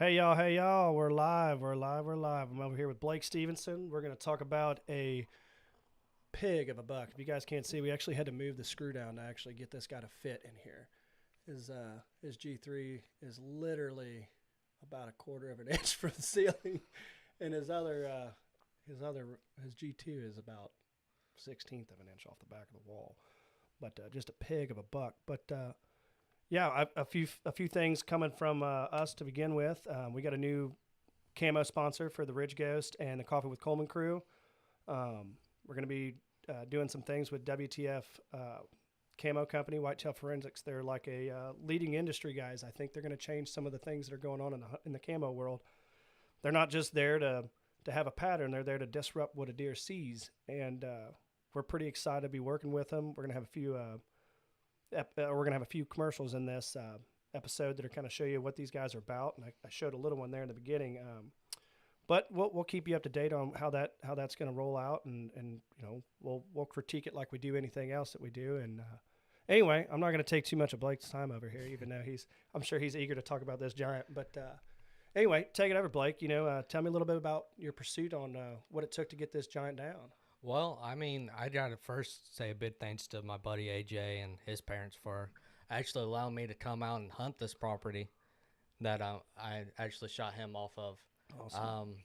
Hey y'all, we're live. I'm over here with Blake Stevenson. We're going to talk about a pig of a buck. If you guys can't see, we actually had to move the screw down to actually get this guy to fit in here. His G3 is literally about a quarter of an inch from the ceiling, and his G2 is about 1/16 of an inch off the back of the wall. But just a pig of a buck. But yeah, a few things coming from us to begin with. We got a new camo sponsor for the Ridge Ghost and the Coffee with Coleman crew. We're going to be doing some things with WTF Camo Company, Whitetail Forensics. They're like a leading industry guys. I think they're going to change some of the things that are going on in the camo world. They're not just there to have a pattern. They're there to disrupt what a deer sees, and we're pretty excited to be working with them. We're going to have a few. We're going to have a few commercials in this episode that are kind of show you what these guys are about. And I showed a little one there in the beginning. But we'll keep you up to date on how that's going to roll out. And you know, we'll critique it like we do anything else that we do. And anyway, I'm not going to take too much of Blake's time over here, even though I'm sure he's eager to talk about this giant. But anyway, take it over, Blake. You know, tell me a little bit about your pursuit on what it took to get this giant down. Well, I mean, I got to first say a big thanks to my buddy AJ and his parents for actually allowing me to come out and hunt this property that I actually shot him off of. Awesome.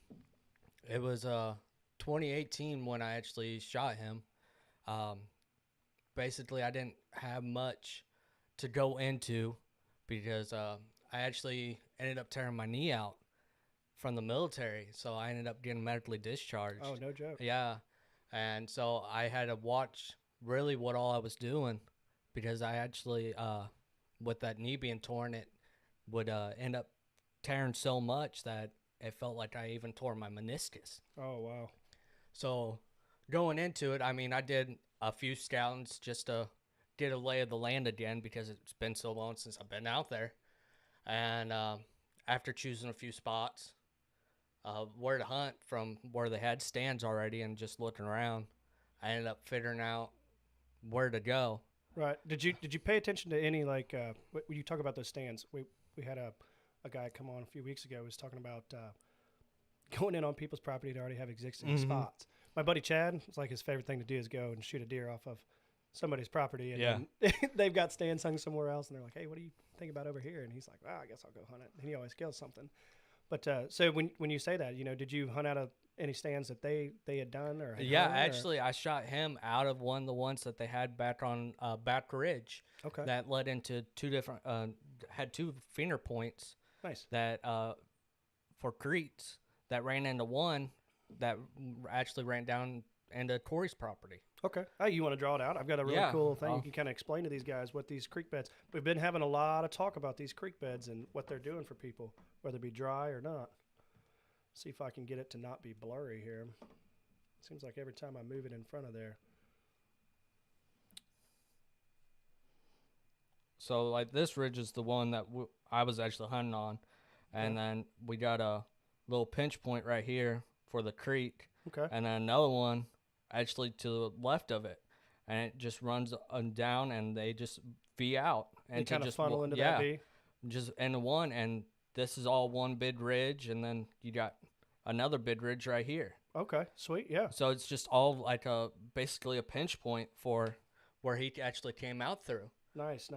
It was 2018 when I actually shot him. Basically, I didn't have much to go into because I actually ended up tearing my knee out from the military, so I ended up getting medically discharged. Oh, no joke. Yeah. And so I had to watch really what all I was doing because I actually, with that knee being torn, it would end up tearing so much that it felt like I even tore my meniscus. Oh, wow. So going into it, I mean, I did a few scoutings just to get a lay of the land again because it's been so long since I've been out there. And after choosing a few spots, where to hunt from where they had stands already and just looking around, I ended up figuring out where to go. Right. Did you pay attention to any, like, when you talk about those stands? We had a guy come on a few weeks ago who was talking about going in on people's property to already have existing spots. My buddy Chad, it's like his favorite thing to do is go and shoot a deer off of somebody's property, and then they've got stands hung somewhere else, and they're like, hey, what do you think about over here? And he's like, well, I guess I'll go hunt it. And he always kills something. But so when you say that, you know, did you hunt out of any stands that they had done or? Actually, I shot him out of one of the ones that they had back on Back Ridge. Okay. That led into two different had two finger points. Nice. That for creeks that ran into one that actually ran down into Corey's property. Okay. Oh, you want to draw it out? I've got a really cool thing. You can kind of explain to these guys what these creek beds. We've been having a lot of talk about these creek beds and what they're doing for people, whether it be dry or not. See if I can get it to not be blurry here. Seems like every time I move it in front of there. So, like, this ridge is the one that I was actually hunting on. And then we got a little pinch point right here for the creek. Okay. And then another one actually to the left of it. And it just runs down, and they just V out. And they kind of just funnel into that V? Just into one. And this is all one big ridge. And then you got another big ridge right here. Okay, sweet, yeah. So it's just all like basically a pinch point for where he actually came out through. Nice.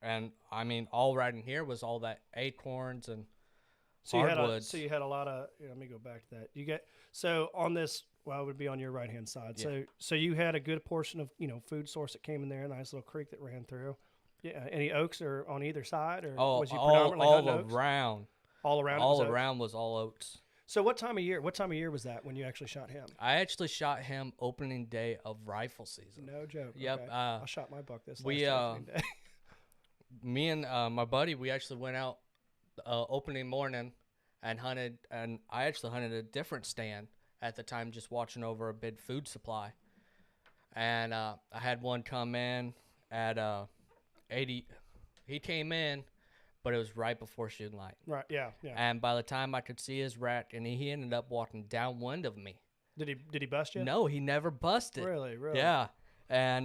And I mean, all right in here was all that acorns and so hardwoods. You had a lot of. Let me go back to that. You get so on this. Well, it would be on your right hand side. Yeah. So you had a good portion of food source that came in there. A nice little creek that ran through. Yeah. Any oaks or on either side, or was you predominantly hunting oaks? Around. All around. All around was all oaks. So what time of year? What time of year was that when you actually shot him? I actually shot him opening day of rifle season. No joke. Yep. Okay. I shot my buck this last opening day. Me and my buddy, we actually went out opening morning and hunted, and I actually hunted a different stand at the time, just watching over a big food supply. And I had one come in at 80. He came in, but it was right before shooting light. Right, yeah. And by the time I could see his rack, and he ended up walking downwind of me. Did he bust you? No, he never busted. Really? Yeah. And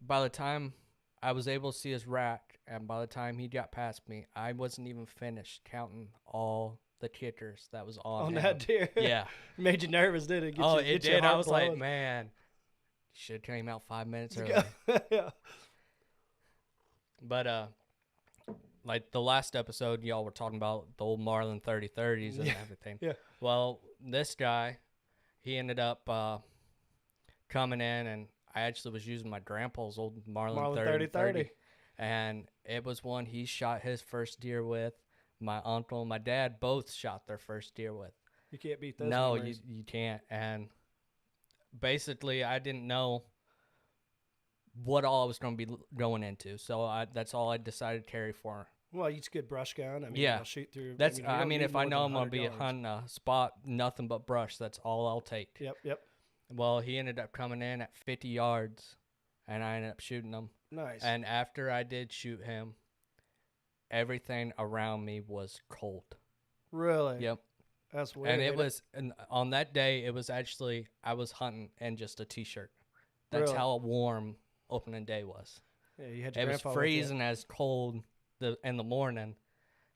by the time I was able to see his rack, and by the time he got past me, I wasn't even finished counting all the kickers that was on him. that deer. Yeah. Made you nervous, did it? It did. I was like, man, should have came out 5 minutes earlier. Yeah. But like the last episode, y'all were talking about the old Marlin 3030s and everything. Yeah. Well, this guy, he ended up coming in, and I actually was using my grandpa's old Marlin 3030. And it was one he shot his first deer with. My uncle and my dad both shot their first deer with. You can't beat those. No, you can't. And basically, I didn't know what all I was going to be going into. So that's all I decided to carry for her. Well, it's a good brush gun. I mean, Yeah. I'll shoot through. That's. I mean, if I know I'm going to be hunting a spot, nothing but brush, that's all I'll take. Yep. Well, he ended up coming in at 50 yards, and I ended up shooting him. Nice. And after I did shoot him, everything around me was cold. Really? Yep. That's weird. And it was, and on that day, it was actually, I was hunting in just a t-shirt. That's Really? how warm opening day was. Yeah, you had your It was grandpa with you. freezing as cold in the morning.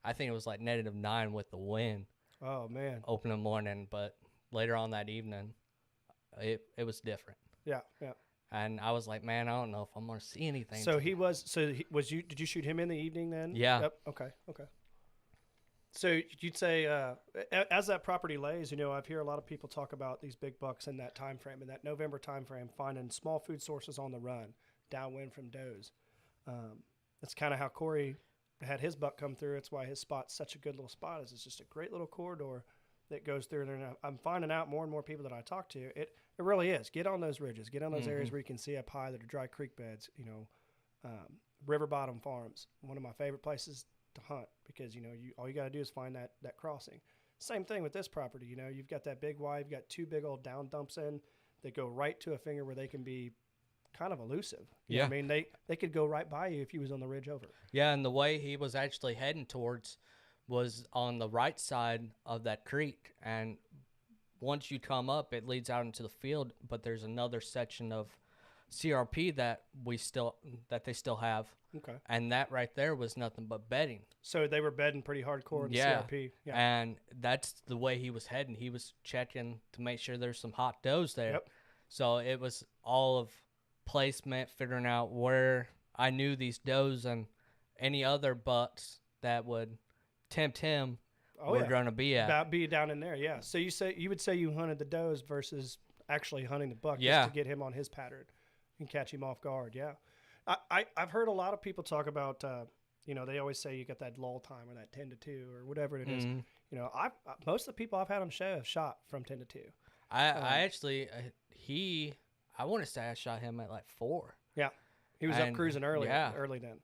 I think it was like -9 with the wind Oh man. opening morning, but later on that evening, it was different. Yeah. And I was like, man, I don't know if I'm gonna see anything. So did you shoot him in the evening then? Yeah. Yep. Okay. So you'd say, as that property lays, I've heard a lot of people talk about these big bucks in that time frame, in that November time frame, finding small food sources on the run, downwind from does. That's kind of how Corey had his buck come through. It's why his spot's such a good little spot. It's just a great little corridor that goes through there. And I'm finding out more and more people that I talk to, it really is. Get on those ridges. Get on those areas where you can see up high that are dry creek beds. River bottom farms, one of my favorite places to hunt, because all you got to do is find that crossing. Same thing with this property. You've got that big Y, you've got two big old down dumps in that go right to a finger where they can be kind of elusive. You know what I mean, they could go right by you if he was on the ridge over. Yeah, and the way he was actually heading towards was on the right side of that creek, and once you come up, it leads out into the field, but there's another section of CRP that they still have. Okay. And that right there was nothing but bedding. So they were bedding pretty hardcore in the CRP. Yeah. And that's the way he was heading. He was checking to make sure there's some hot does there. Yep. So it was all of placement, figuring out where I knew these does and any other bucks that would tempt him were going to be at. About be down in there, yeah. So you would say you hunted the does versus actually hunting the buck just to get him on his pattern and catch him off guard, yeah. I've heard a lot of people talk about, they always say you got that lull time or that 10 to 2 or whatever it is. Most of the people I've had on show have shot from 10 to 2. I want to say I shot him at like 4. Yeah. He was up cruising early then.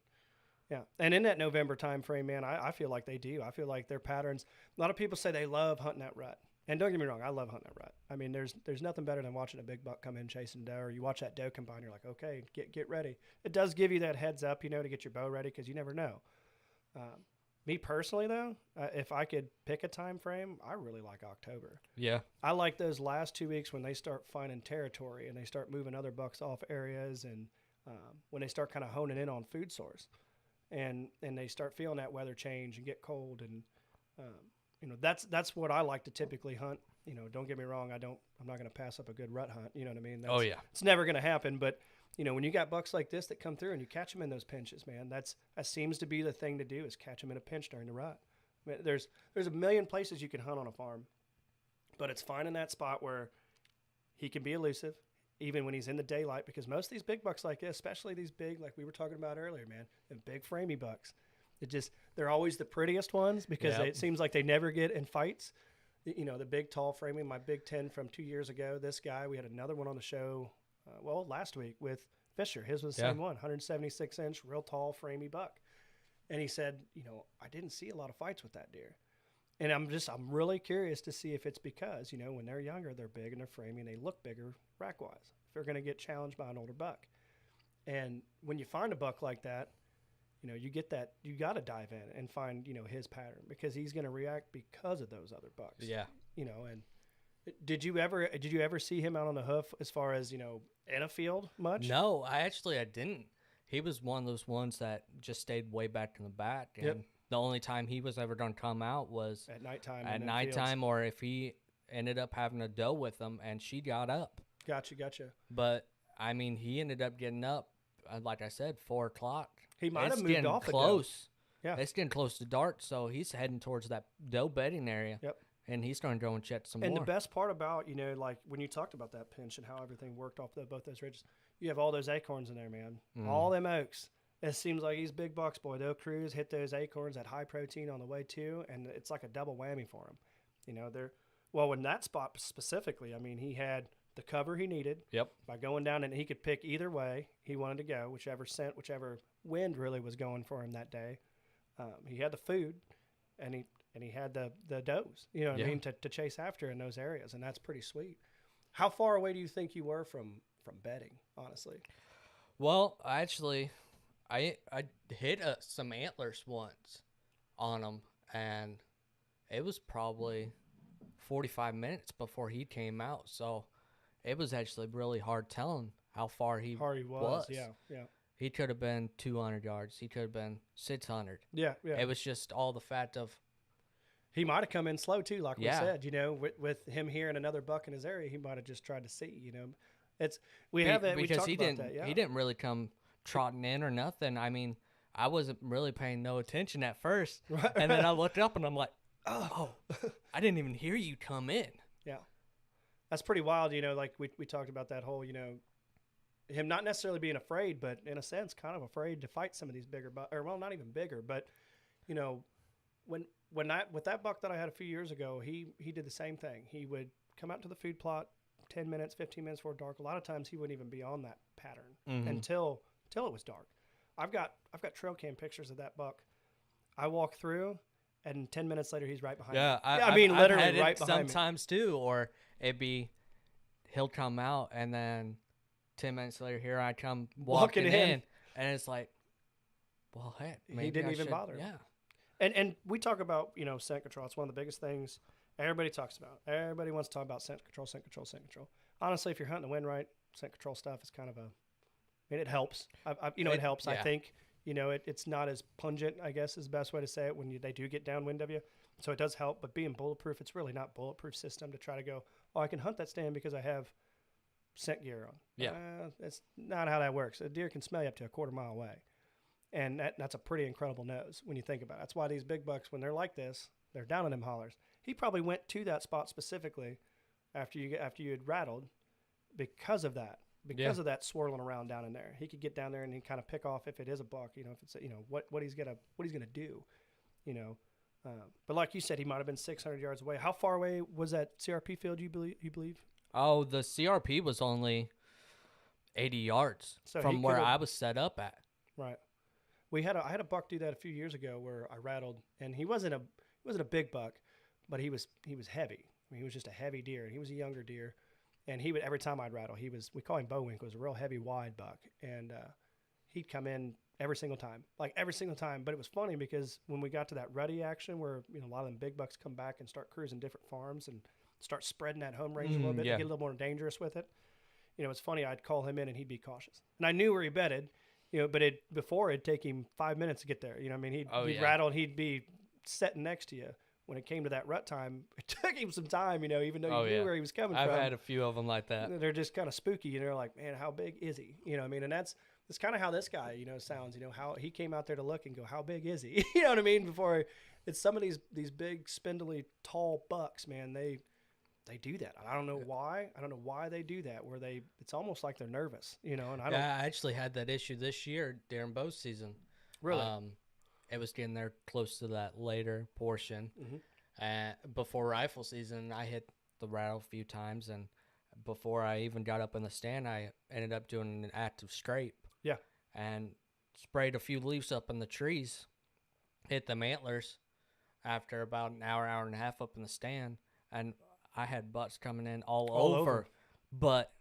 Yeah. And in that November time frame, man, I feel like they do. I feel like their patterns, a lot of people say they love hunting that rut. And don't get me wrong, I love hunting that rut. I mean, there's nothing better than watching a big buck come in chasing doe, or you watch that doe combine, you're like, okay, get ready. It does give you that heads up, to get your bow ready, because you never know. Me personally, though, if I could pick a time frame, I really like October. Yeah. I like those last 2 weeks when they start finding territory and they start moving other bucks off areas, and when they start kind of honing in on food source, and they start feeling that weather change and get cold, and that's what I like to typically hunt. Don't get me wrong, I'm not going to pass up a good rut hunt. You know what I mean? It's never going to happen. But when you got bucks like this that come through and you catch them in those pinches, man, that seems to be the thing to do, is catch them in a pinch during the rut. I mean, there's a million places you can hunt on a farm, but it's finding that spot where he can be elusive, even when he's in the daylight, because most of these big bucks like this, especially these big, like we were talking about earlier, man, the big framey bucks, they're always the prettiest ones, because it seems like they never get in fights. The big tall framing, my Big 10 from 2 years ago, this guy, we had another one on the show, last week with Fisher. His was the same one, 176 inch, real tall framey buck. And he said, I didn't see a lot of fights with that deer. And I'm really curious to see if it's because, when they're younger, they're big and they're framey and they look bigger rack-wise, if they're going to get challenged by an older buck. And when you find a buck like that, you get that, you got to dive in and find, his pattern, because he's going to react because of those other bucks. Yeah. And did you ever see him out on the hoof as far as, in a field much? No, I didn't. he was one of those ones that just stayed way back in the back. And Yep. the only time he was ever done come out was At nighttime. at in them nighttime, fields. or if he ended up having a doe with him and she got up. Gotcha. But I mean, he ended up getting up, like I said, 4 o'clock. He might have It's moved getting off a doe. close. Yeah. It's getting close to dark, so he's heading towards that doe bedding area. Yep. And he's starting to go and check some And more. the best part about, like when you talked about that pinch and how everything worked off both those ridges, you have all those acorns in there, man. All them oaks. It seems like these big bucks, boy. They'll cruise, hit those acorns at high protein on the way too, and it's like a double whammy for him. Well, in that spot specifically, I mean, he had the cover he needed. Yep. By going down, and he could pick either way he wanted to go, whichever wind really was going for him that day. He had the food, and he had the does, you know what I mean, to chase after in those areas, and that's pretty sweet. How far away do you think you were from bedding, honestly? Well, actually, I hit some antlers once on him, and it was probably 45 minutes before he came out. So it was actually really hard telling how far he was. Yeah. He could have been 200 yards. He could have been 600. Yeah. It was just all the fact of He might have come in slow too, like Yeah. we said. With him hearing another buck in his area, he might have just tried to see. We have that because we he talked didn't about that. Yeah. he didn't really come trotting in or nothing. I mean, I wasn't really paying no attention at first, Right. and then I looked up and I'm like, oh, I didn't even hear you come in. Yeah. That's pretty wild, like we talked about that whole, him not necessarily being afraid, but in a sense kind of afraid to fight some of these bigger bucks, or well, not even bigger, but with that buck that I had a few years ago, he did the same thing. He would come out to the food plot 10 minutes, 15 minutes before dark. A lot of times he wouldn't even be on that pattern until it was dark. I've got trail cam pictures of that buck. I walk through, and 10 minutes later he's right behind me. I mean, I've literally had it right behind me. sometimes too, or it'd be he'll come out and then 10 minutes later here I come walking in, and it's like, well, heck, He didn't even bother. Yeah. And we talk about, scent control. It's one of the biggest things everybody talks about. Everybody wants to talk about scent control. Honestly, if you're hunting the wind right, scent control stuff is kind of it helps. It helps. Yeah. I think, it's not as pungent, I guess is the best way to say it when they do get downwind of you. So it does help, but being bulletproof, it's really not bulletproof system to try to go, oh, I can hunt that stand because I have scent gear on. Yeah. That's not how that works. A deer can smell you up to a quarter mile away. And that's a pretty incredible nose when you think about it. That's why these big bucks, when they're like this, they're down in them hollers. He probably went to that spot specifically after you had rattled because of that. Because of that swirling around down in there. He could get down there and he kind of pick off if it is a buck, if it's what he's gonna do, But like you said, he might have been 600 yards away. How far away was that CRP field? You believe? Oh, the CRP was only 80 yards So from he where could've- I was set up at. Right. I had a buck do that a few years ago where I rattled, and he wasn't a big buck, but he was heavy. I mean, he was just a heavy deer, and he was a younger deer, and he would every time I'd rattle, we call him Bowwinkle. It was a real heavy, wide buck, and he'd come in every single time. But it was funny because when we got to that ruddy action where a lot of them big bucks come back and start cruising different farms and start spreading that home range a little bit, yeah. to get a little more dangerous with it. It's funny. I'd call him in and he'd be cautious, and I knew where he bedded. But before it'd take him 5 minutes to get there. He'd rattle and he'd be sitting next to you. When it came to that rut time, it took him some time, even though you knew where he was coming I've from. had a few of them like that. They're just kind of spooky, like, man, how big is he? And that's kind of how this guy, sounds, how he came out there to look and go, how big is he? You know what I mean? Before it's some of these big, spindly, tall bucks, man, they do that. I don't know why. I don't know why they do that. Where it's almost like they're nervous, And I actually had that issue this year during bow season. Really. It was getting there close to that later portion. Before rifle season, I hit the rattle a few times, and before I even got up in the stand, I ended up doing an active scrape. Yeah. And sprayed a few leaves up in the trees, hit them antlers after about an hour and a half up in the stand, and I had butts coming in all over, but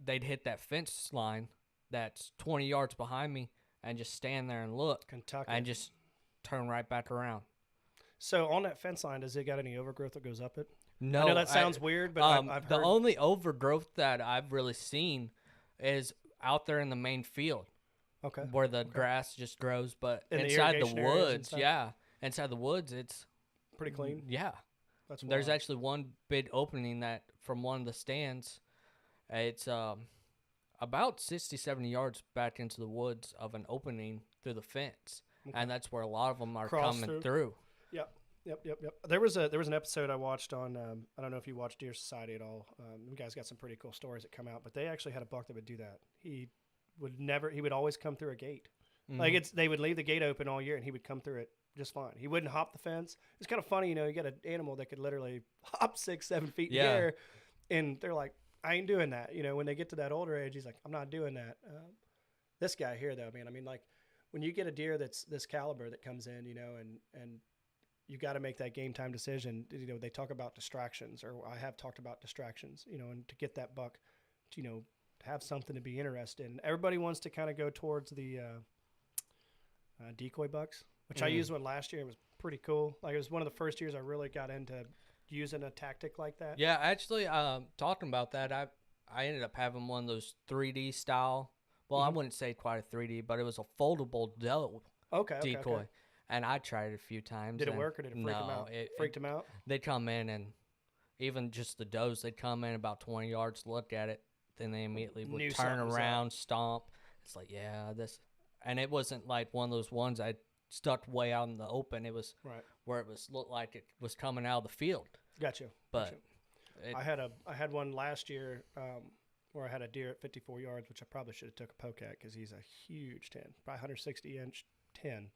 they'd hit that fence line that's 20 yards behind me and just stand there and look. Kentucky. And just turn right back around. So on that fence line, does it got any overgrowth that goes up it? No. I know that sounds weird, but I've heard. The only overgrowth that I've really seen is out there in the main field. Okay. where the grass just grows, but In the inside the irrigation areas and woods, stuff? yeah, inside the woods, it's Pretty clean. yeah. That's There's wild. actually one big opening that from one of the stands. It's about 60, 70 yards back into the woods of an opening through the fence, Okay. and that's where a lot of them are Cross coming through. through. Yep. There was an episode I watched on. I don't know if you watch Deer Society at all. You guys got some pretty cool stories that come out, but they actually had a buck that would do that. He would always come through a gate. Like they would leave the gate open all year, and he would come through it just fine. He wouldn't hop the fence. It's kind of funny, you got an animal that could literally hop 6-7 feet in the air, and they're like, I ain't doing that. When they get to that older age, he's like, I'm not doing that. This guy here, though, man, I mean, like when you get a deer that's this caliber that comes in, and you got to make that game time decision. They talk about distractions, or I have talked about distractions, and to get that buck, to have something to be interested in. Everybody wants to kind of go towards the decoy bucks, which I used one last year. It was pretty cool. Like it was one of the first years I really got into using a tactic like that. Yeah, actually, talking about that, I ended up having one of those 3D style. Well, I wouldn't say quite a 3D, but it was a foldable decoy. Okay. And I tried it a few times. Did it work, or did it freak them out? Freaked them out? They'd come in, and even just the does, they'd come in about 20 yards, look at it, then they immediately would turn around, stomp. It's like, yeah, this. And it wasn't like one of those ones I stuck way out in the open. It was where it looked like it was coming out of the field. Gotcha. But I had one last year where I had a deer at 54 yards, which I probably should have took a poke at because he's a huge 10, probably 160-inch 10.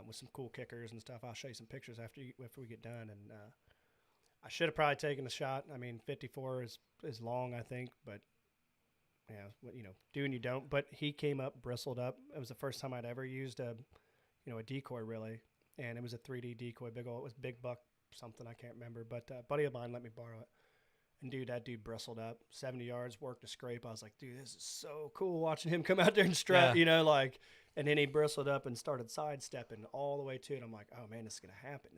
With some cool kickers and stuff. I'll show you some pictures after we get done. And I should have probably taken a shot. I mean, 54 is long, I think, but yeah, do and you don't. But he came up, bristled up. It was the first time I'd ever used a decoy really, and it was a 3D decoy. It was big buck something, I can't remember. But a buddy of mine let me borrow it. And that dude bristled up 70 yards, worked a scrape. I was like, dude, this is so cool watching him come out there and strut, and then he bristled up and started sidestepping all the way to it. I'm like, oh man, this is going to happen.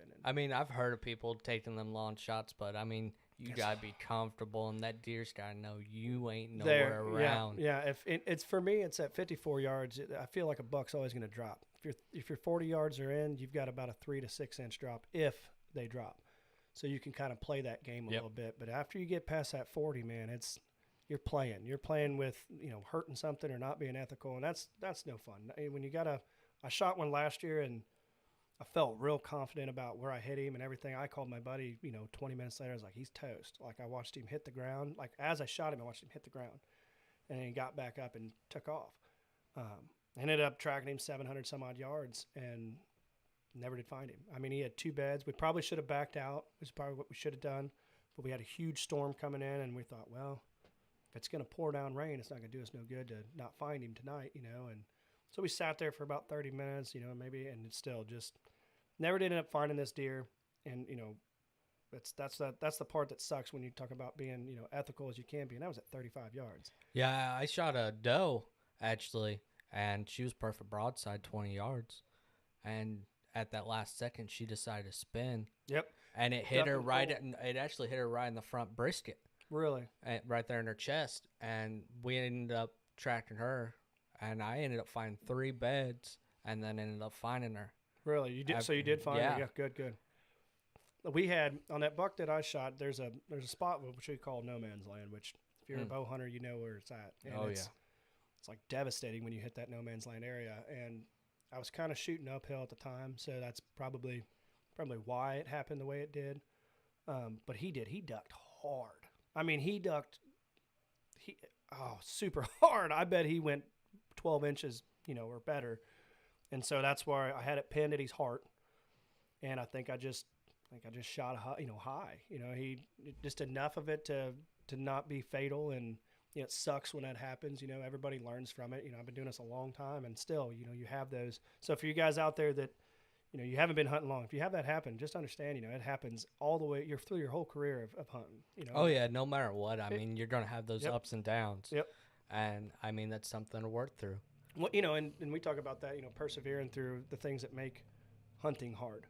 And I mean, I've heard of people taking them long shots, but I mean, you got to be comfortable, and that deer's got to know you ain't nowhere around. Yeah. If it's for me, it's at 54 yards. I feel like a buck's always going to drop. If you're 40 yards or in, you've got about a 3 to 6 inch drop if they drop. So you can kind of play that game a little bit. But after you get past that 40, man, you're playing. You're playing with, hurting something or not being ethical, and that's no fun. I mean, when I shot one last year, and I felt real confident about where I hit him and everything. I called my buddy, 20 minutes later. I was like, he's toast. Like, I watched him hit the ground. Like, as I shot him, I watched him hit the ground. And then he got back up and took off. I ended up tracking him 700 some odd yards and never did find him. I mean, he had 2 beds. We probably should have backed out, which is probably what we should have done. But we had a huge storm coming in, and we thought, well, if it's going to pour down rain, it's not going to do us no good to not find him tonight, And so we sat there for about 30 minutes, maybe, and it still just never did end up finding this deer. And, that's the part that sucks when you talk about being, ethical as you can be. And that was at 35 yards. Yeah, I shot a doe, actually, and she was perfect broadside 20 yards. And at that last second, she decided to spin. Yep. And it hit her it actually hit her right in the front brisket. Really? Right there in her chest. And we ended up tracking her, and I ended up finding 3 beds and then ended up finding her. Really? You did? So you did find her? Yeah, good. We had, on that buck that I shot, there's a spot which we call no man's land, which if you're a bow hunter, you know where it's at. And it's like devastating when you hit that no man's land area. And I was kind of shooting uphill at the time, so that's probably why it happened the way it did. But he ducked hard. I mean, he ducked super hard. I bet he went 12 inches, or better. And so that's why I had it pinned at his heart. And I think I just shot high. He just enough of it to not be fatal. And it sucks when that happens. Everybody learns from it. I've been doing this a long time, and still, you have those. So for you guys out there that, you haven't been hunting long, if you have that happen, just understand, it happens all the way. You're through your whole career of hunting. Oh yeah, no matter what. I mean, you're gonna have those ups and downs. Yep. And I mean, that's something to work through. Well, and we talk about that, persevering through the things that make hunting hard.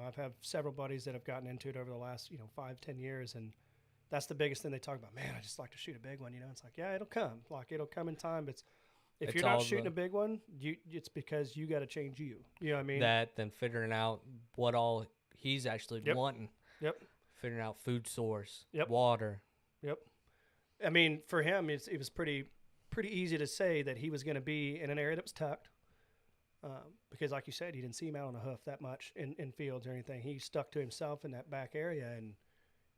I've had several buddies that have gotten into it over the last, 5-10 years, and that's the biggest thing they talk about. Man, I just like to shoot a big one. It's like, yeah, it'll come. Like, it'll come in time. But If It's you're not all shooting the- a big one, it's because you got to change you. You know what I mean? that, then figuring out what all he's actually Yep. wanting, Yep. figuring out food source, Yep. water. Yep. I mean, for him, it was pretty easy to say that he was going to be in an area that was tucked. Because, like you said, you didn't see him out on a hoof that much in fields or anything. He stuck to himself in that back area. And,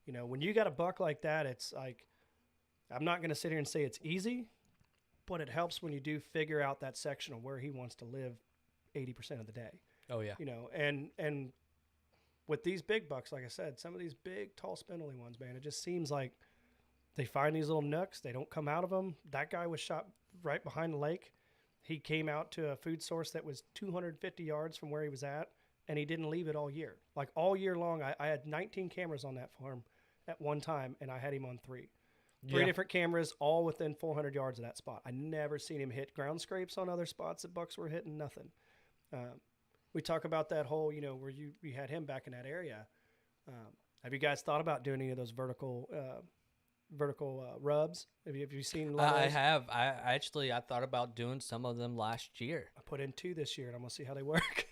you know, when you got a buck like that, it's like, I'm not going to sit here and say it's easy, but it helps when you do figure out that section of where he wants to live 80% of the day. Oh yeah. You know, and with these big bucks, like I said, some of these big, tall, spindly ones, man, it just seems like they find these little nooks. They don't come out of them. That guy was shot right behind the lake. He came out to a food source that was 250 yards from where he was at, and he didn't leave it all year. Like all year long, I had 19 cameras on that farm at one time, and I had him on three. Three different cameras, all within 400 yards of that spot. I never seen him hit ground scrapes on other spots that bucks were hitting, nothing. We talk about that whole, you know, where you had him back in that area. Have you guys thought about doing any of those vertical rubs? Have you seen? I have. I thought about doing some of them last year. I put in 2 this year, and I'm gonna see how they work.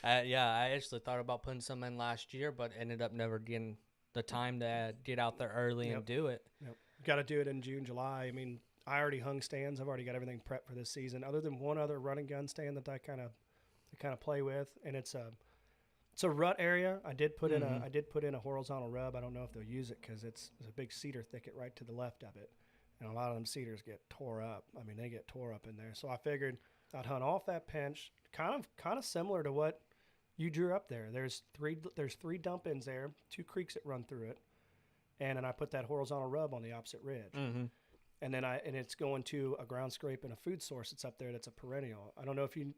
Yeah, I actually thought about putting some in last year, but ended up never getting the time to get out there early and do it. Yep. Got to do it in June, July. I mean, I already hung stands. I've already got everything prepped for this season, other than one other run and gun stand that I kind of play with, and it's a rut area. I did put in a horizontal rub. I don't know if they'll use it because it's a big cedar thicket right to the left of it, and a lot of them cedars get tore up. I mean, they get tore up in there. So I figured I'd hunt off that pinch, kind of similar to what you drew up there. There's three dump ins there, 2 creeks that run through it, and then I put that horizontal rub on the opposite ridge. Mm-hmm. And then it's going to a ground scrape and a food source that's up there that's a perennial. I don't know if you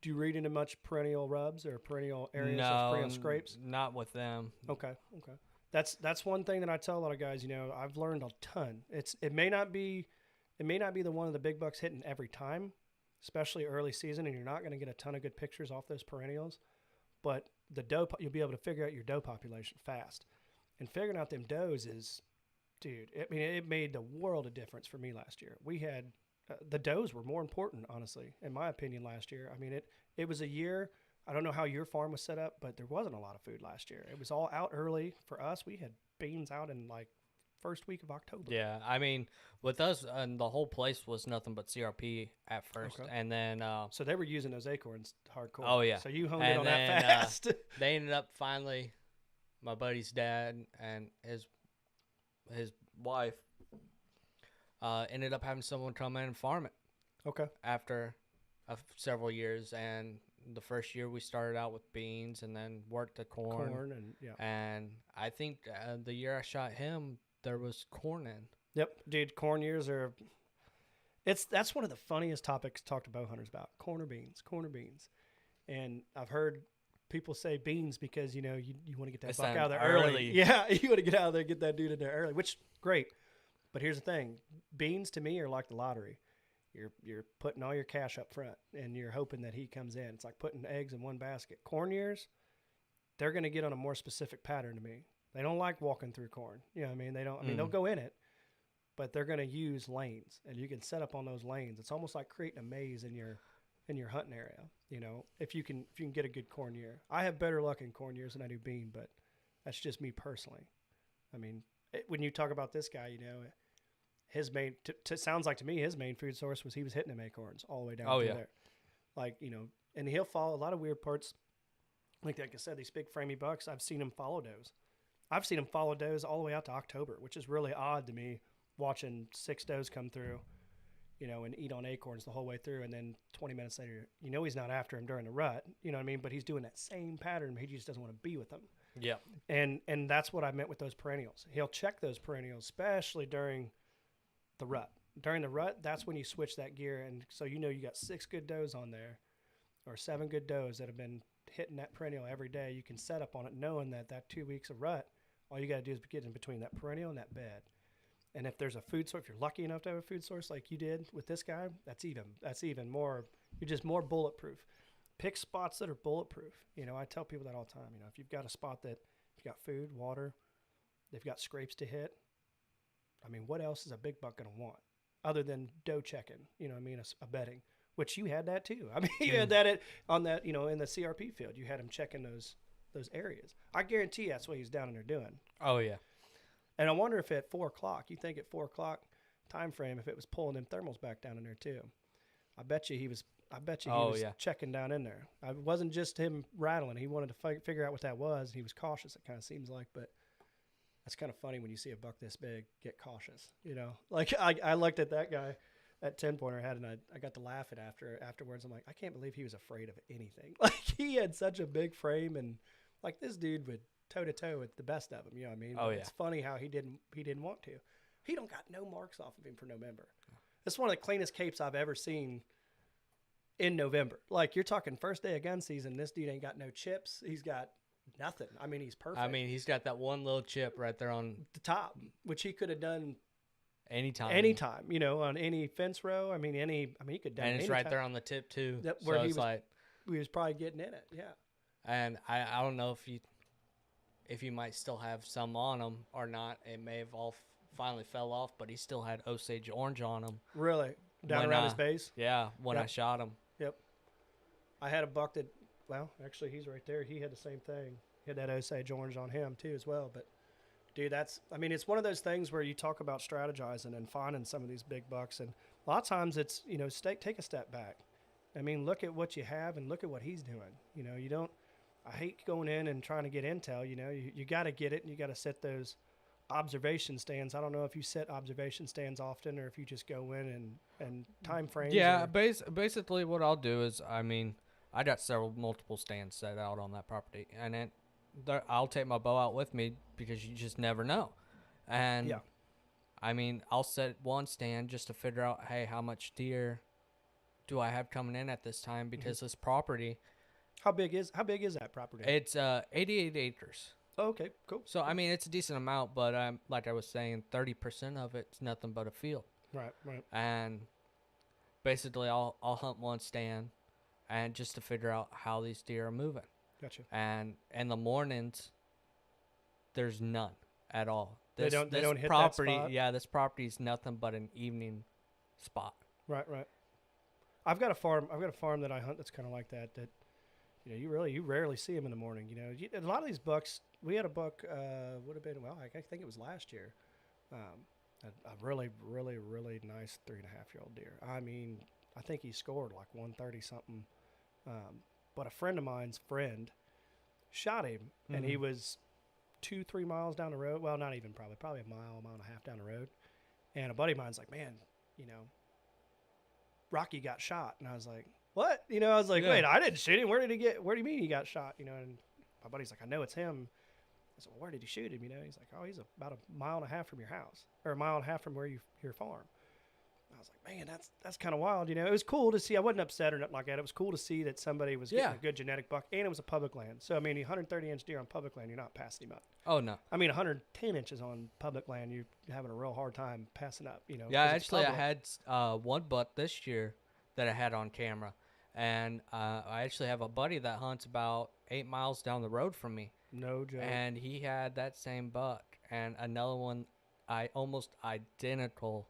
read into much perennial rubs or perennial areas of perennial scrapes? Not with them. Okay. That's one thing that I tell a lot of guys. You know, I've learned a ton. It may not be the one of the big bucks hitting every time, especially early season, and you're not going to get a ton of good pictures off those perennials. But the doe, you'll be able to figure out your doe population fast. And figuring out them does is, dude, it made the world of difference for me last year. We had the does were more important, honestly, in my opinion, last year. I mean, it was a year. I don't know how your farm was set up, but there wasn't a lot of food last year. It was all out early for us. We had beans out in like first week of October. Yeah, I mean, with us, the whole place was nothing but CRP at first, and then so they were using those acorns hardcore. Oh yeah. So you honed in on that fast. They ended up finally, my buddy's dad and his wife ended up having someone come in and farm it. Okay. After several years, and the first year we started out with beans, and then worked the corn and I think the year I shot him, there was corn in. Yep, dude. Corn years are. That's one of the funniest topics to talk to bow hunters about. Corn or beans, and I've heard people say beans because you want to get that buck out of there early. Yeah, you want to get out of there, get that dude in there early, which great. But here's the thing: beans to me are like the lottery. You're putting all your cash up front, and you're hoping that he comes in. It's like putting eggs in one basket. Corn years, they're going to get on a more specific pattern to me. They don't like walking through corn. You know what I mean? They don't. I mean, they'll go in it, but they're going to use lanes, and you can set up on those lanes. It's almost like creating a maze in your hunting area. You know, if you can get a good corn year. I have better luck in corn years than I do bean, but that's just me personally. I mean, when you talk about this guy, his main sounds like to me his main food source was he was hitting them acorns all the way down through there. Like, and he'll follow a lot of weird parts. Like I said, these big framey bucks, I've seen him follow does. I've seen him follow does all the way out to October, which is really odd to me, watching 6 does come through, and eat on acorns the whole way through. And then 20 minutes later, he's not after him during the rut, you know what I mean? But he's doing that same pattern. He just doesn't want to be with them. Yeah. And that's what I meant with those perennials. He'll check those perennials, especially during the rut. During the rut, that's when you switch that gear. And so, you got 6 good does on there or 7 good does that have been hitting that perennial every day. You can set up on it knowing that 2 weeks of rut, all you got to do is get in between that perennial and that bed. And if there's a food source, if you're lucky enough to have a food source like you did with this guy, that's even more, you're just more bulletproof. Pick spots that are bulletproof. I tell people that all the time. If you've got a spot that you've got food, water, they've got scrapes to hit, I mean, what else is a big buck going to want? other than doe checking, you know what I mean, a bedding, which you had that too. I mean, you had that on that, you know, in the CRP field. You had him checking those areas. I guarantee you that's what he's down in there doing. Oh, yeah. And I wonder if at 4 o'clock, you think at 4 o'clock time frame, if it was pulling them thermals back down in there too. I bet you he was checking down in there. It wasn't just him rattling. He wanted to figure out what that was. He was cautious, it kind of seems like, but that's kind of funny when you see a buck this big get cautious, you know. Like I looked at that guy, that 10-pointer had, and I got to laughing afterwards. I'm like, I can't believe he was afraid of anything. Like he had such a big frame, and like this dude would toe to toe with the best of them. You know what I mean? Oh, yeah. It's funny how he didn't want to. He don't got no marks off of him for November. It's one of the cleanest capes I've ever seen in November. Like you're talking first day of gun season. This dude ain't got no chips. He's got nothing. I mean, he's perfect. I mean, he's got that one little chip right there on the top, which he could have done anytime, you know, on any fence row. I mean, he could have done. And it's right there on the tip too. Where he was probably getting in it. Yeah. And I don't know if you might still have some on him or not. It may have all finally fell off, but he still had Osage orange on him. Really? Down around his base? Yeah, when I shot him. Yep. I had a buck that, well, actually he's right there. He had the same thing. He had that Osage orange on him too as well. But, dude, it's one of those things where you talk about strategizing and finding some of these big bucks. And a lot of times it's, you know, take a step back. I mean, look at what you have and look at what he's doing. You know, you don't, I hate going in and trying to get intel. You know, you got to get it and you got to set those observation stands. I don't know if you set observation stands often or if you just go in and time frames. Yeah, basically what I'll do is, I mean, I got multiple stands set out on that property, and then I'll take my bow out with me because you just never know. And yeah, I mean, I'll set one stand just to figure out, hey, how much deer do I have coming in at this time, because this property. How big is that property? It's 88 acres. Oh, okay, cool. So, I mean, it's a decent amount, but like I was saying, 30% of it's nothing but a field. Right. And basically, I'll hunt one stand, and just to figure out how these deer are moving. Gotcha. And in the mornings, there's none at all. They don't hit property, that spot? Yeah, this property is nothing but an evening spot. Right. I've got a farm that I hunt that's kind of like that. That, you know, you rarely see them in the morning. You know, a lot of these bucks. We had a buck. Would have been, well, I think it was last year. A really, really, really nice 3.5-year-old deer. I mean, I think he scored like 130 something. But a friend of mine's friend shot him, and he was 2-3 miles down the road. Well, not even probably a mile and a half down the road. And a buddy of mine's like, man, you know, Rocky got shot. And I was like, what? You know, I was like, wait, I didn't shoot him. Where do you mean he got shot? You know, and my buddy's like, I know it's him. I said, well, where did you shoot him? You know, he's like, oh, he's about a mile and a half from your house, or a mile and a half from where your farm. I was like, man, that's kind of wild. You know, it was cool to see. I wasn't upset or nothing like that. It was cool to see that somebody was getting a good genetic buck, and it was a public land. So, I mean, 130-inch deer on public land, you're not passing him up. Oh, no. I mean, 110 inches on public land, you're having a real hard time passing up, you know. Yeah, actually, I had one buck this year that I had on camera. And I actually have a buddy that hunts about 8 miles down the road from me. No joke. And he had that same buck and another one almost identical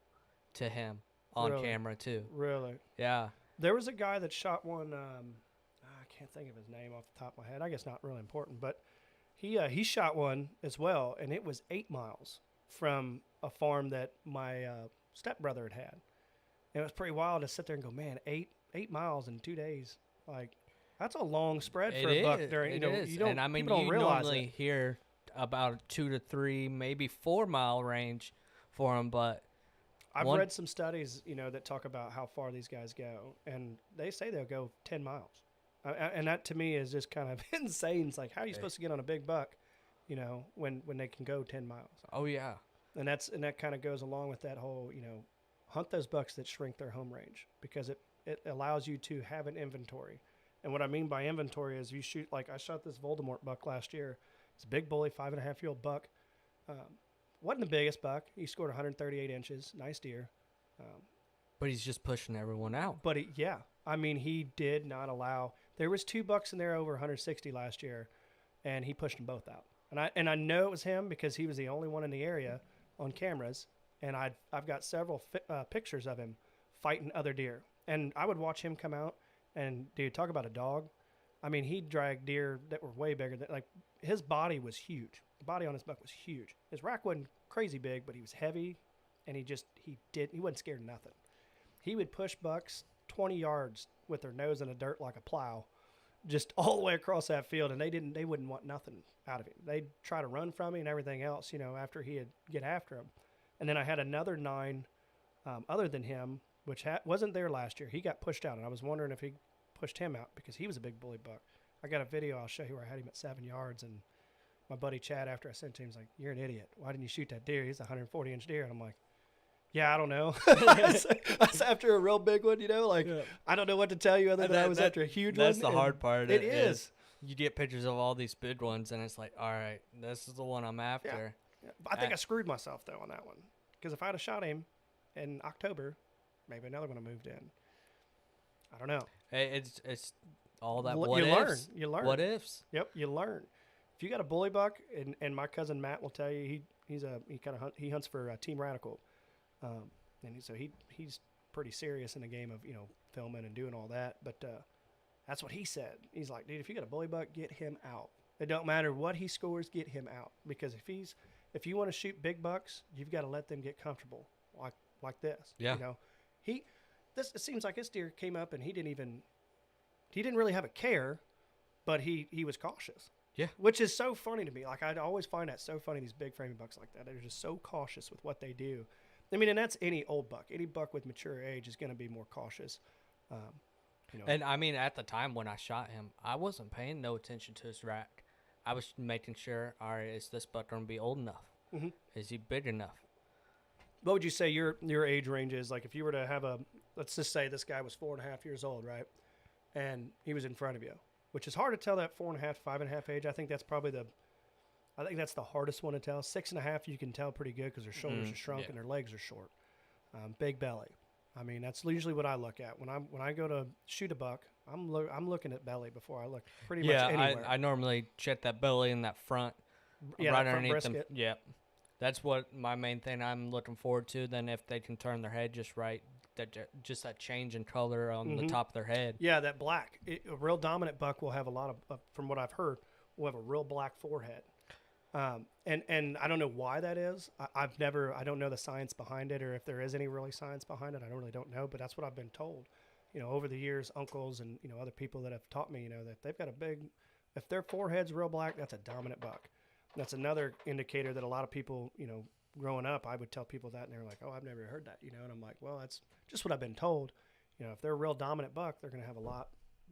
to him on camera too. Really? Yeah. There was a guy that shot one, I can't think of his name off the top of my head. I guess not really important, but he shot one as well, and it was 8 miles from a farm that my stepbrother had. And it was pretty wild to sit there and go, man, 8 miles in 2 days. Like, that's a long spread for a buck. You don't, and I mean, people don't you realize normally hear about a 2 to 3, maybe 4 mile range for them, but I've read some studies, you know, that talk about how far these guys go, and they say they'll go 10 miles. And that to me is just kind of insane. It's like, how are you supposed to get on a big buck, you know, when they can go 10 miles? Oh yeah. And that kind of goes along with that whole, you know, hunt those bucks that shrink their home range, because it allows you to have an inventory. And what I mean by inventory is you shoot, like I shot this Voldemort buck last year. It's a big bully, 5.5-year-old buck. Wasn't the biggest buck. He scored 138 inches. Nice deer. But he's just pushing everyone out. But I mean, he did not allow. There was 2 bucks in there over 160 last year, and he pushed them both out. And I know it was him because he was the only one in the area on cameras and I've got several pictures of him fighting other deer, and I would watch him come out, and dude, talk about a dog. I mean, he dragged deer that were way bigger than, like, his body was huge. The body on his buck was huge. His rack wasn't crazy big, but he was heavy, and he wasn't scared of nothing. He would push bucks 20 yards with their nose in the dirt like a plow, just all the way across that field, and they wouldn't want nothing out of him. They'd try to run from him and everything else, after he'd get after him. And then I had another 9 other than him, which wasn't there last year. He got pushed out, and I was wondering if he pushed him out because he was a big bully buck. I got a video I'll show you where I had him at 7 yards, and my buddy Chad, after I sent to him, he's like, "You're an idiot. Why didn't you shoot that deer? He's a 140-inch deer." And I'm like, "Yeah, I don't know." I was after a real big one, I don't know what to tell you other than I was after a huge one. That's the hard part. It is. You get pictures of all these big ones, and it's like, all right, this is the one I'm after. Yeah. I think I screwed myself, though, on that one. Because if I had shot him in October, maybe another one would have moved in. I don't know. It's all that You learn. What ifs? Yep, you learn. If you got a bully buck, and my cousin Matt will tell you, he hunts for Team Radical, and he's pretty serious in the game of filming and doing all that. But that's what he said. He's like, dude, if you got a bully buck, get him out. It don't matter what he scores, get him out. Because if you want to shoot big bucks, you've got to let them get comfortable, like this. Yeah. It seems like this deer came up and he didn't really have a care, but he was cautious. Yeah. Which is so funny to me. Like, I always find that so funny, these big framing bucks like that. They're just so cautious with what they do. I mean, and that's any old buck. Any buck with mature age is going to be more cautious. And I mean, at the time when I shot him, I wasn't paying no attention to his rack. I was making sure, all right, is this buck going to be old enough? Mm-hmm. Is he big enough? What would you say your age range is? Like, if you were to have let's just say this guy was 4.5 years old, right? And he was in front of you, which is hard to tell that 4.5, 5.5 age. I think that's the hardest one to tell. 6.5, you can tell pretty good because their shoulders are shrunk and their legs are short. Big belly. I mean, that's usually what I look at when I go to shoot a buck. I'm looking at belly before I look pretty much anywhere. I normally check that belly and that front, right that underneath front them. brisket. Yeah, that's what my main thing I'm looking forward to. Then if they can turn their head just right, that change in color on the top of their head. Yeah, that black. A real dominant buck will have a lot of, from what I've heard, will have a real black forehead. And I don't know why that is. I don't know the science behind it, or if there is any really science behind it. I don't know, but that's what I've been told. Over the years, uncles and other people that have taught me, that they've got if their forehead's real black, that's a dominant buck. That's another indicator that a lot of people, growing up, I would tell people that, and they're like, "Oh, I've never heard that," and I'm like, "Well, that's just what I've been told." If they're a real dominant buck, they're going to have a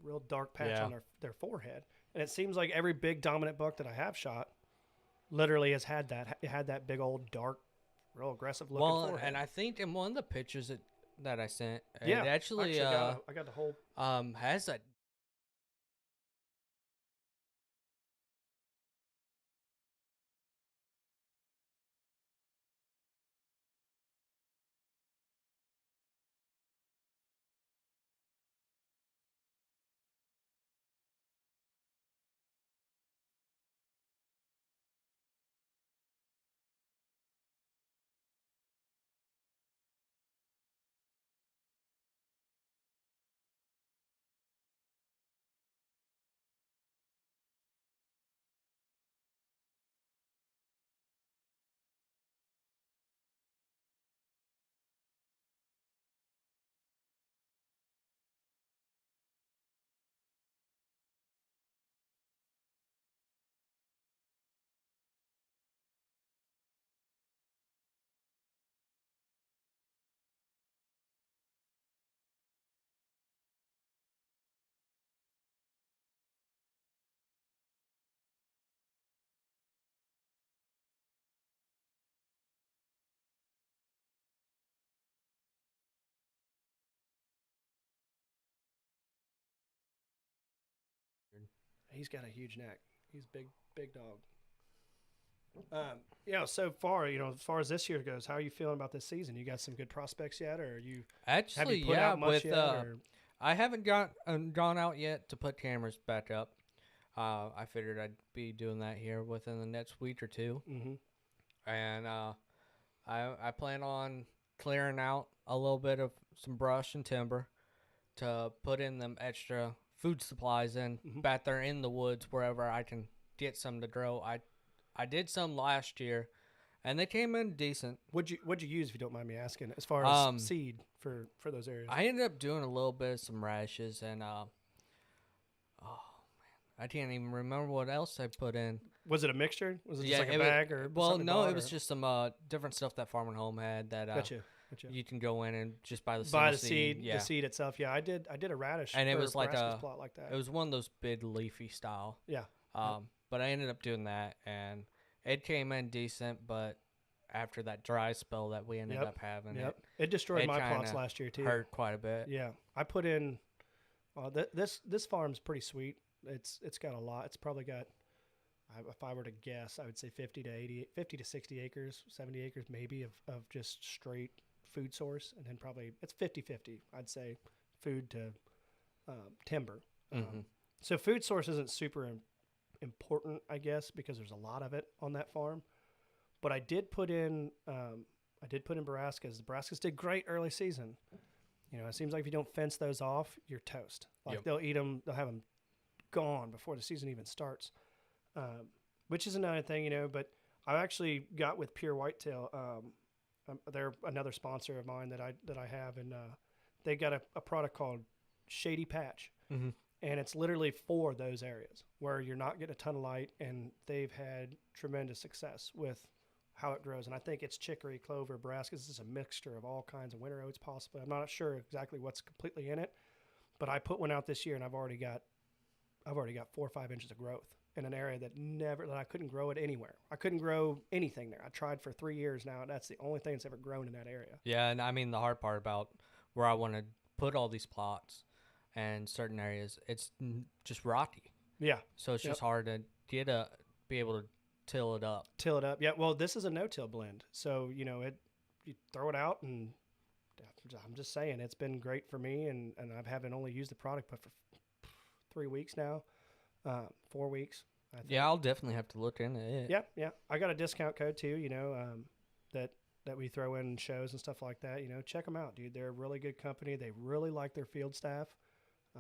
real dark patch on their forehead, and it seems like every big dominant buck that I have shot literally has had that big old dark, real aggressive looking forehead. And I think in one of the pictures that I sent, it actually I got the whole has that. He's got a huge neck. He's big dog. So far, as far as this year goes, how are you feeling about this season? You got some good prospects yet, or have you put out much yet? I haven't gone out yet to put cameras back up. I figured I'd be doing that here within the next week or two. Mm-hmm. And I plan on clearing out a little bit of some brush and timber to put in them extra food supplies in back there in the woods wherever I can get some to grow. I did some last year, and they came in decent. What'd you use, if you don't mind me asking, as far as seed for those areas? I ended up doing a little bit of some radishes and I can't even remember what else I put in. Was it a mixture? Was it just like a bag or well, something no, bought, it was or? just some different stuff that Farm and Home had that Gotcha. you can go in and just buy the seed, yeah. the seed itself. Yeah, I did a radish, and it was like a a plot like that. It was one of those big leafy style. Yeah. But I ended up doing that, and it came in decent. But after that dry spell that we ended up having, it destroyed my plots last year too. Hurt quite a bit. Yeah, I put in. This farm's pretty sweet. It's got a lot. It's probably got. If I were to guess, I would say 50 to 60 acres, 70 acres maybe of just straight food source, and then probably it's 50-50. I'd say food to timber. So food source isn't super important, I guess, because there's a lot of it on that farm. But I did put in Brassicas. The Brassicas did great early season. You know, it seems like if you don't fence those off, you're toast. Like they'll eat them, they'll have them gone before the season even starts. Which is another thing, you know, but I actually got with Pure Whitetail. They're another sponsor of mine that I have, and they got a product called Shady Patch, and it's literally for those areas where you're not getting a ton of light, and they've had tremendous success with how it grows. And I think it's chicory, clover, brassicas. It's a mixture of all kinds of winter oats, possibly. I'm not sure exactly what's completely in it, but I put one out this year, and I've already got 4 or 5 inches of growth in an area that I couldn't grow it anywhere. I couldn't grow anything there. I tried for 3 years now, and that's the only thing that's ever grown in that area. Yeah, and I mean, the hard part about where I want to put all these plots and certain areas, it's just rocky. Yeah. So it's just hard to be able to till it up. Yeah, well, this is a no-till blend. So, you know, you throw it out, and I'm just saying, it's been great for me, and I haven't only used the product but for 3 weeks now. 4 weeks. I think. Yeah, I'll definitely have to look into it. Yeah. I got a discount code too, you know, that we throw in shows and stuff like that. You know, check them out, dude. They're a really good company. They really like their field staff.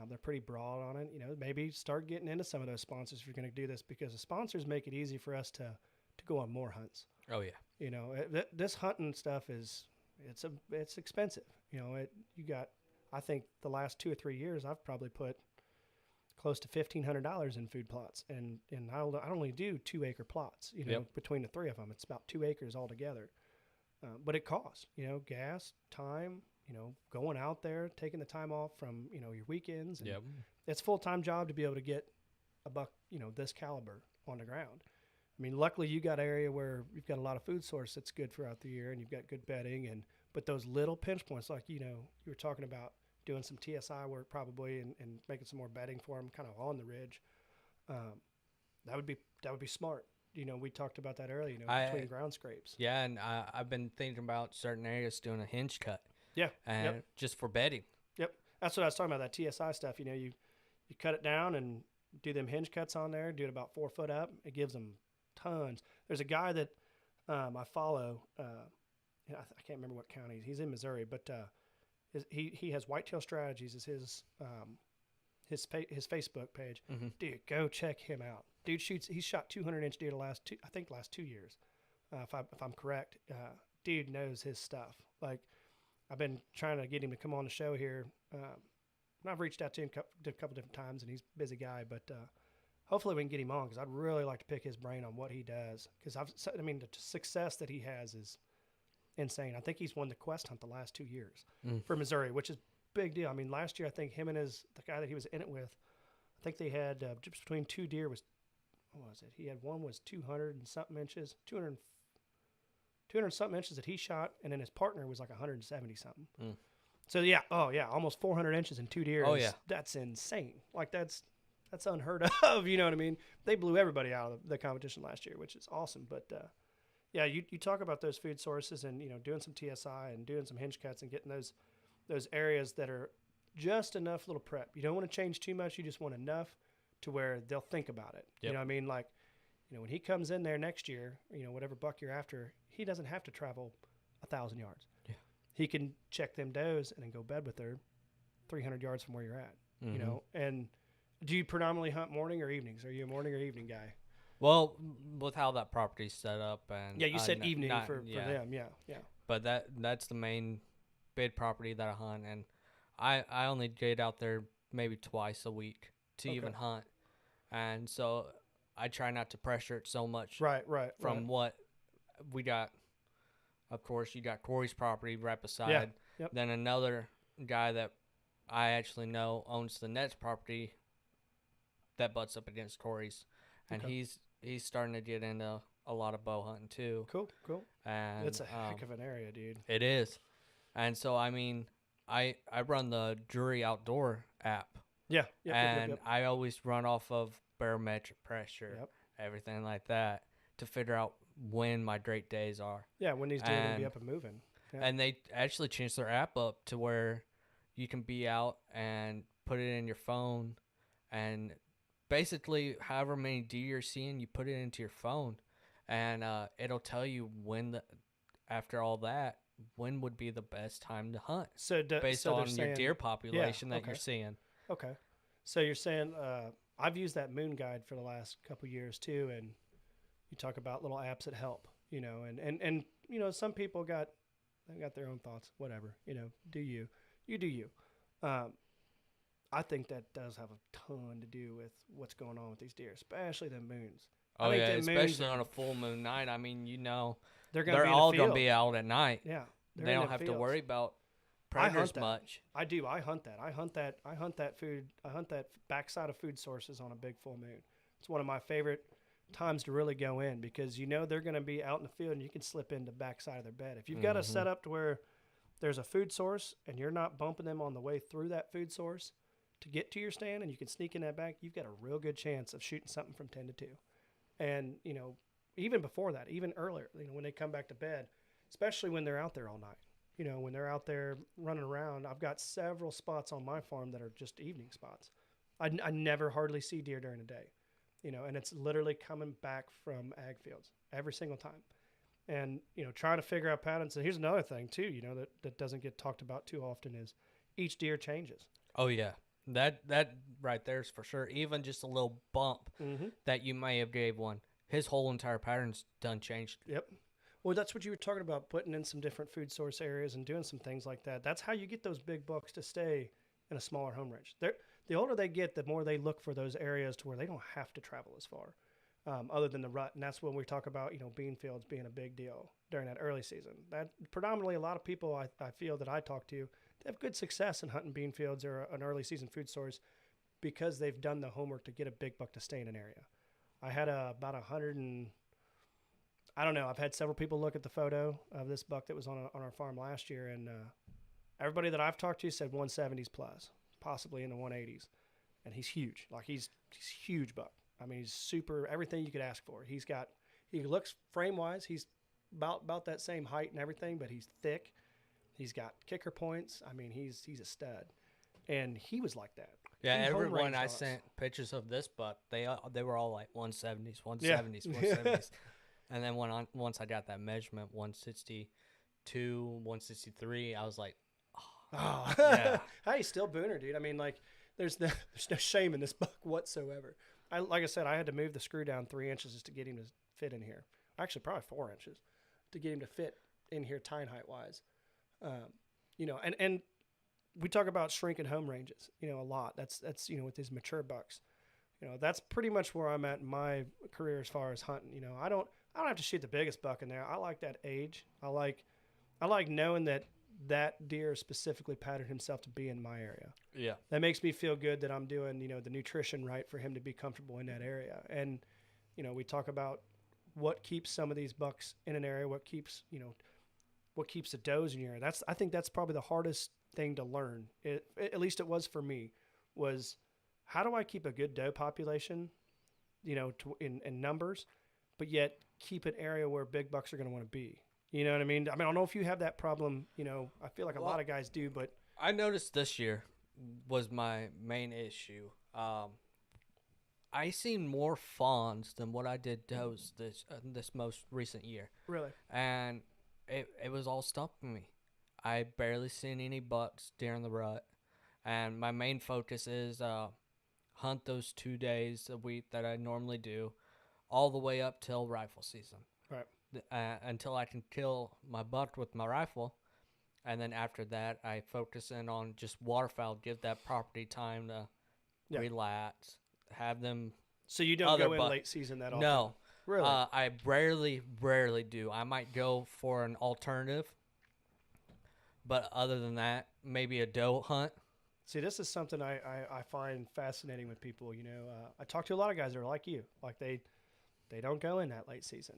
They're pretty broad on it. You know, maybe start getting into some of those sponsors if you're going to do this, because the sponsors make it easy for us to go on more hunts. Oh yeah. You know, this hunting stuff it's expensive. You know, I think the last 2 or 3 years I've probably put close to $1,500 in food plots, and I only do 2 acre plots. You know, between the 3 of them, it's about 2 acres altogether. But it costs, you know, gas, time, you know, going out there, taking the time off from, you know, your weekends. And it's a full-time job to be able to get a buck, you know, this caliber on the ground. I mean, luckily you got an area where you've got a lot of food source that's good throughout the year, and you've got good bedding, but those little pinch points, like, you know, you were talking about doing some TSI work probably and making some more bedding for them kind of on the ridge. That would be smart. You know, we talked about that earlier, you know, between ground scrapes. Yeah, and I've been thinking about certain areas doing a hinge cut. Yeah. And just for bedding. Yep. That's what I was talking about, that TSI stuff. You know, you cut it down and do them hinge cuts on there, do it about 4 foot up. It gives them tons. There's a guy that I follow. I can't remember what county. He's in Missouri, but he has Whitetail Strategies as his Facebook page. Dude, go check him out. Dude he's shot 200-inch deer the last 2 years, if I'm correct. Dude knows his stuff. Like, I've been trying to get him to come on the show here. And I've reached out to him a couple different times, and he's a busy guy, but hopefully we can get him on, because I'd really like to pick his brain on what he does, because the success that he has is insane. I think he's won the quest hunt the last 2 years for Missouri, which is a big deal. I mean, last year I think him and the guy that he was in it with, I think they had just between 2 deer was, what was it? He had one was 200 and something inches, 200 something inches that he shot, and then his partner was like 170 something. So yeah, almost 400 inches in 2 deer. That's insane. Like that's unheard of. You know what I mean? They blew everybody out of the competition last year, which is awesome. But yeah, you talk about those food sources, and, you know, doing some TSI and doing some hinge cuts and getting those areas that are just enough little prep. You don't want to change too much. You just want enough to where they'll think about it. You know what I mean? Like, you know, when he comes in there next year, you know, whatever buck you're after, he doesn't have to travel 1,000 yards. Yeah. He can check them does and then go bed with her 300 yards from where you're at. Mm-hmm. You know, and do you predominantly hunt morning or evenings? Are you a morning or evening guy? Well, with how that property's set up, and Yeah, you said evening for them. Yeah, yeah. But that's the main bid property that I hunt, and I only get out there maybe twice a week to even hunt, and so I try not to pressure it so much. Right. From what we got, of course, you got Corey's property right beside. Yeah. Yep. Then another guy that I actually know owns the next property that butts up against Corey's, and he's starting to get into a lot of bow hunting too. Cool. And it's a heck of an area, dude. It is. And so I mean, I run the Drury Outdoor app. Yeah. Yep. I always run off of barometric pressure, everything like that, to figure out when my great days are. Yeah, when these deer are gonna be up and moving. Yeah. And they actually changed their app up to where you can be out and put it in your phone, and basically however many deer you're seeing, you put it into your phone, and it'll tell you after all that, when would be the best time to hunt. Based on your deer population that you're seeing. Okay. So you're saying I've used that Moon Guide for the last couple years too, and you talk about little apps that help, you know, and you know, some people got their own thoughts, whatever, you know, do you do you. I think that does have a ton to do with what's going on with these deer, especially the moons. Oh yeah, especially on a full moon night. I mean, you know, they're all going to be out at night. Yeah, they don't have to worry about predators much. I do. I hunt that. I hunt that food. I hunt that backside of food sources on a big full moon. It's one of my favorite times to really go in, because you know they're going to be out in the field and you can slip into backside of their bed. If you've got a setup to where there's a food source and you're not bumping them on the way through that food source to get to your stand, and you can sneak in that back, you've got a real good chance of shooting something from 10 to 2. And, you know, even before that, even earlier, you know, when they come back to bed, especially when they're out there all night, you know, when they're out there running around, I've got several spots on my farm that are just evening spots. I never hardly see deer during the day, you know, and it's literally coming back from ag fields every single time. And, you know, trying to figure out patterns. And here's another thing too, you know, that doesn't get talked about too often, is each deer changes. Oh yeah. That right there is for sure. Even just a little bump that you may have gave one, his whole entire pattern's done changed. Yep. Well, that's what you were talking about, putting in some different food source areas and doing some things like that. That's how you get those big bucks to stay in a smaller home range. The older they get, the more they look for those areas to where they don't have to travel as far, other than the rut. And that's when we talk about, you know, bean fields being a big deal during that early season. That predominantly a lot of people I feel that I talk to, they have good success in hunting bean fields or an early season food source because they've done the homework to get a big buck to stay in an area. I had about 100 and I don't know. I've had several people look at the photo of this buck that was on our farm last year, and everybody that I've talked to said 170s plus, possibly in the 180s, and he's huge. Like he's huge buck. I mean, he's super, everything you could ask for. He looks frame wise, he's about that same height and everything, but he's thick. He's got kicker points. I mean, he's a stud, and he was like that. Yeah, everyone I sent pictures of this buck, they were all like 170s, 170s. And then once I got that measurement, 162, 163, I was like, oh. Yeah. Hey, still booner, dude. I mean, like, there's no shame in this buck whatsoever. Like I said, I had to move the screw down 3 inches just to get him to fit in here. Actually, probably 4 inches to get him to fit in here tine height wise. You know, and we talk about shrinking home ranges, you know, a lot. That's, you know, with these mature bucks, you know, that's pretty much where I'm at in my career as far as hunting. You know, I don't have to shoot the biggest buck in there. I like that age. I like knowing that deer specifically patterned himself to be in my area. Yeah. That makes me feel good that I'm doing, you know, the nutrition right for him to be comfortable in that area. And, you know, we talk about what keeps some of these bucks in an area, what keeps the does in your area. I think that's probably the hardest thing to learn. At least it was for me, was how do I keep a good doe population, you know, in numbers, but yet keep an area where big bucks are going to want to be. You know what I mean? I don't know if you have that problem. You know, I feel like a lot of guys do, but I noticed this year was my main issue. I seen more fawns than what I did does this most recent year. Really? And it was all stumping me. I barely seen any bucks during the rut, and my main focus is hunt those 2 days a week that I normally do, all the way up till rifle season. Right. Until I can kill my buck with my rifle, and then after that, I focus in on just waterfowl. Give that property time to relax, have them. So you don't go in late season that often? No, really. I rarely do. I might go for an alternative, but other than that, maybe a doe hunt. See, this is something I find fascinating with people. You know, I talk to a lot of guys that are like you, like they don't go in that late season.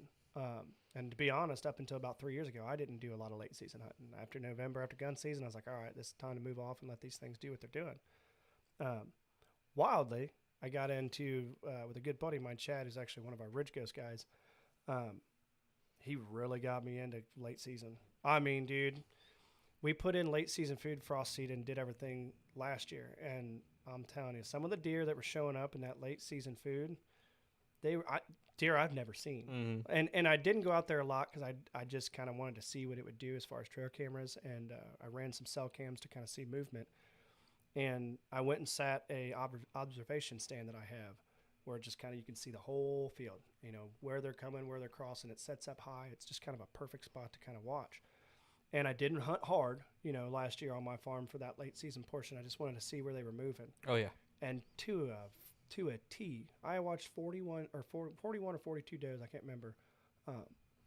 And to be honest, up until about 3 years ago, I didn't do a lot of late season hunting. After November, after gun season, I was like, all right, this is time to move off and let these things do what they're doing. Wildly, I got into with a good buddy of mine, Chad, who's actually one of our Ridge Ghost guys. He really got me into late season. I mean, dude, we put in late season food, frost seed, and did everything last year. And I'm telling you, some of the deer that were showing up in that late season food, they were deer I've never seen. Mm-hmm. And I didn't go out there a lot because I just kind of wanted to see what it would do as far as trail cameras. And I ran some cell cams to kind of see movement. And I went and sat a observation stand that I have where just kind of you can see the whole field, you know, where they're coming, where they're crossing. It sets up high. It's just kind of a perfect spot to kind of watch. And I didn't hunt hard, you know, last year on my farm for that late season portion. I just wanted to see where they were moving. Oh, yeah. And to a T, I watched 41 or 42 does, I can't remember,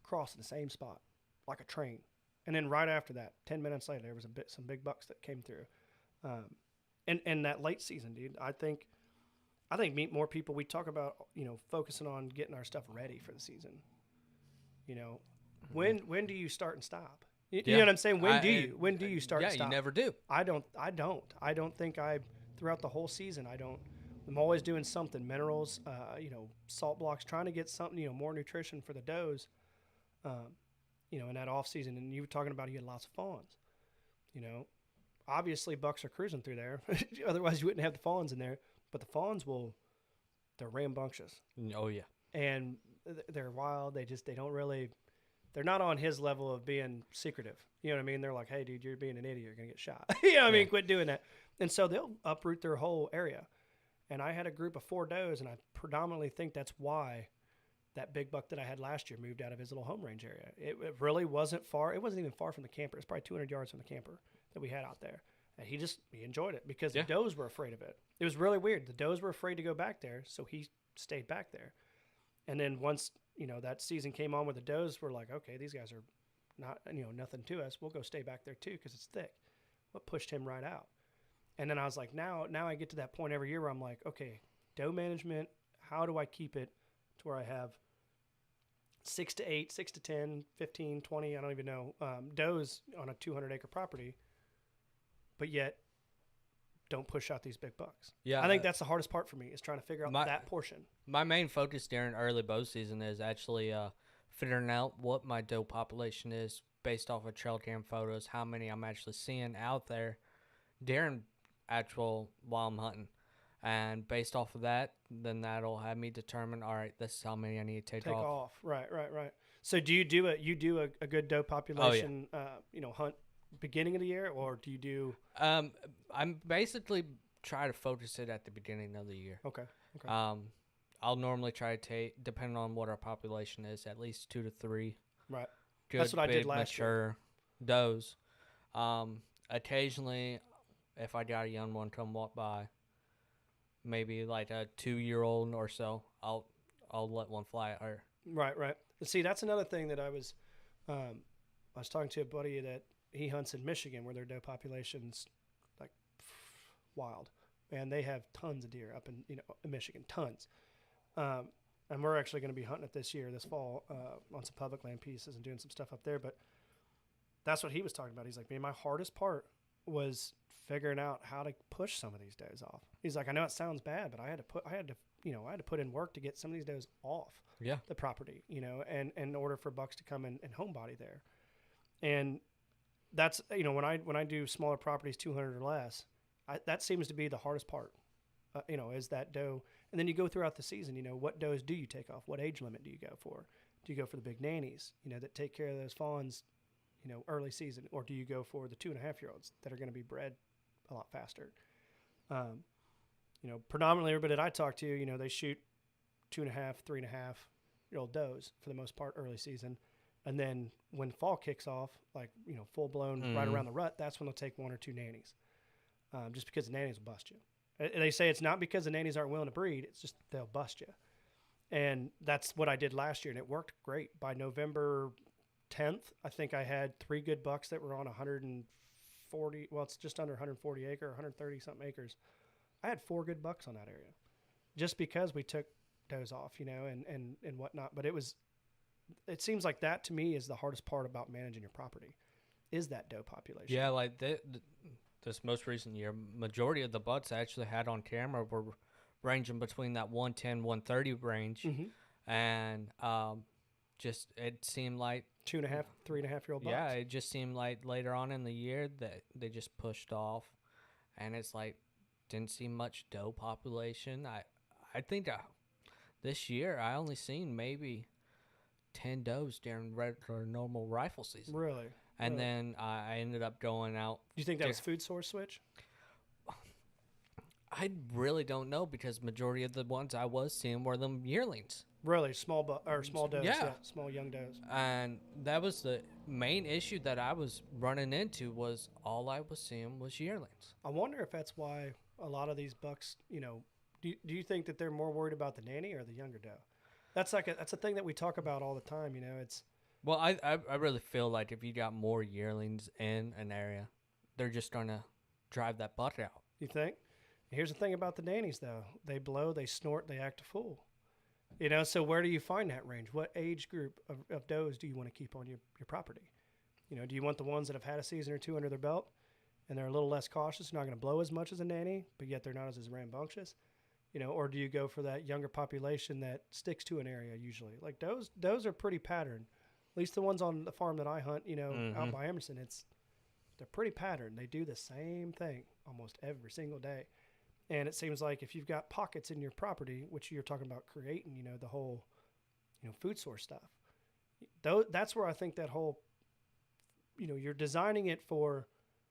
crossing the same spot like a train. And then right after that, 10 minutes later, there was some big bucks that came through. And that late season, dude, I think meet more people. We talk about, you know, focusing on getting our stuff ready for the season. You know, when do you start and stop? You know what I'm saying? When do you start and stop? Yeah, you never do. I don't think throughout the whole season, I'm always doing something, minerals, you know, salt blocks, trying to get something, you know, more nutrition for the does, you know, in that off season. And you were talking about you had lots of fawns, you know, obviously bucks are cruising through there. Otherwise you wouldn't have the fawns in there, but the fawns they're rambunctious. Oh yeah. And they're wild. They're not on his level of being secretive. You know what I mean? They're like, hey dude, you're being an idiot. You're going to get shot. You know what I mean? Quit doing that. And so they'll uproot their whole area. And I had a group of 4 does, and I predominantly think that's why that big buck that I had last year moved out of his little home range area. It really wasn't far. It wasn't even far from the camper. It's probably 200 yards from the camper that we had out there. And he enjoyed it because the does were afraid of it. It was really weird. The does were afraid to go back there, so he stayed back there. And then once, you know, that season came on where the does were like, okay, these guys are not, you know, nothing to us. We'll go stay back there too because it's thick. What pushed him right out? And then I was like, now I get to that point every year where I'm like, okay, doe management, how do I keep it to where I have 6 to 8, 6 to 10, 15, 20, I don't even know, does on a 200-acre property, but yet don't push out these big bucks. Yeah, I think that's the hardest part for me is trying to figure out that portion. My main focus during early bow season is actually figuring out what my doe population is based off of trail cam photos, how many I'm actually seeing out there during actual while I'm hunting. And based off of that, then that'll have me determine, all right, this is how many I need to take off. Right. So do you do a good doe population, you know, hunt beginning of the year, or do you do? I'm basically try to focus it at the beginning of the year. Okay. I'll normally try to take, depending on what our population is, at least 2 to 3. Right. Good, that's what big, I did last year. Mature does. Occasionally, if I got a young one come walk by, maybe like a 2-year-old or so, I'll let one fly at her. Right. See, that's another thing that I was talking to a buddy that he hunts in Michigan where their doe population's like wild, and they have tons of deer up in Michigan, tons. And we're actually going to be hunting it this fall on some public land pieces and doing some stuff up there. But that's what he was talking about. He's like, man, my hardest part was figuring out how to push some of these does off. He's like, I know it sounds bad, but I had to put in work to get some of these does off the property, you know, and in order for bucks to come and homebody there. And that's, you know, when I do smaller properties, 200 or less, that seems to be the hardest part, you know, is that doe. And then you go throughout the season, you know, what does do you take off? What age limit do you go for? Do you go for the big nannies, you know, that take care of those fawns early season, or do you go for the 2.5-year-olds that are going to be bred a lot faster? Predominantly everybody that I talk to, they shoot 2.5, 3.5-year-old does for the most part early season. And then when fall kicks off, like, full blown right around the rut, that's when they'll take 1 or 2 nannies. Just because the nannies will bust you. They say it's not because the nannies aren't willing to breed, it's just they'll bust you. And that's what I did last year, and it worked great. By November 10th, I think I had 3 good bucks that were on 140, well, it's just under 140 acre, 130 something acres. I had 4 good bucks on that area just because we took does off, and whatnot. But it seems like that to me is the hardest part about managing your property is that doe population. Yeah, like this most recent year, majority of the butts I actually had on camera were ranging between that 110, 130 range. Mm-hmm. And just it seemed like 2.5, 3.5-year-old bucks. Yeah, it just seemed like later on in the year that they just pushed off, and it's like didn't see much doe population. I think this year I only seen maybe 10 does during regular normal rifle season. Really? And then I ended up going out. Do you think that was food source switch? I really don't know because majority of the ones I was seeing were them yearlings. Really? Small does. Yeah. Small young does. And that was the main issue that I was running into was all I was seeing was yearlings. I wonder if that's why a lot of these bucks, do you think that they're more worried about the nanny or the younger doe? That's a thing that we talk about all the time, it's. Well, I really feel like if you got more yearlings in an area, they're just going to drive that buck out. You think? Here's the thing about the nannies, though. They blow, they snort, they act a fool. So where do you find that range? What age group of does do you want to keep on your property? Do you want the ones that have had a season or 2 under their belt and they're a little less cautious, not going to blow as much as a nanny, but yet they're not as rambunctious? Or do you go for that younger population that sticks to an area usually? Like does are pretty patterned. At least the ones on the farm that I hunt, out by Emerson, they're pretty patterned. They do the same thing almost every single day. And it seems like if you've got pockets in your property, which you're talking about creating, the whole, food source stuff, that's where I think that whole, you're designing it for,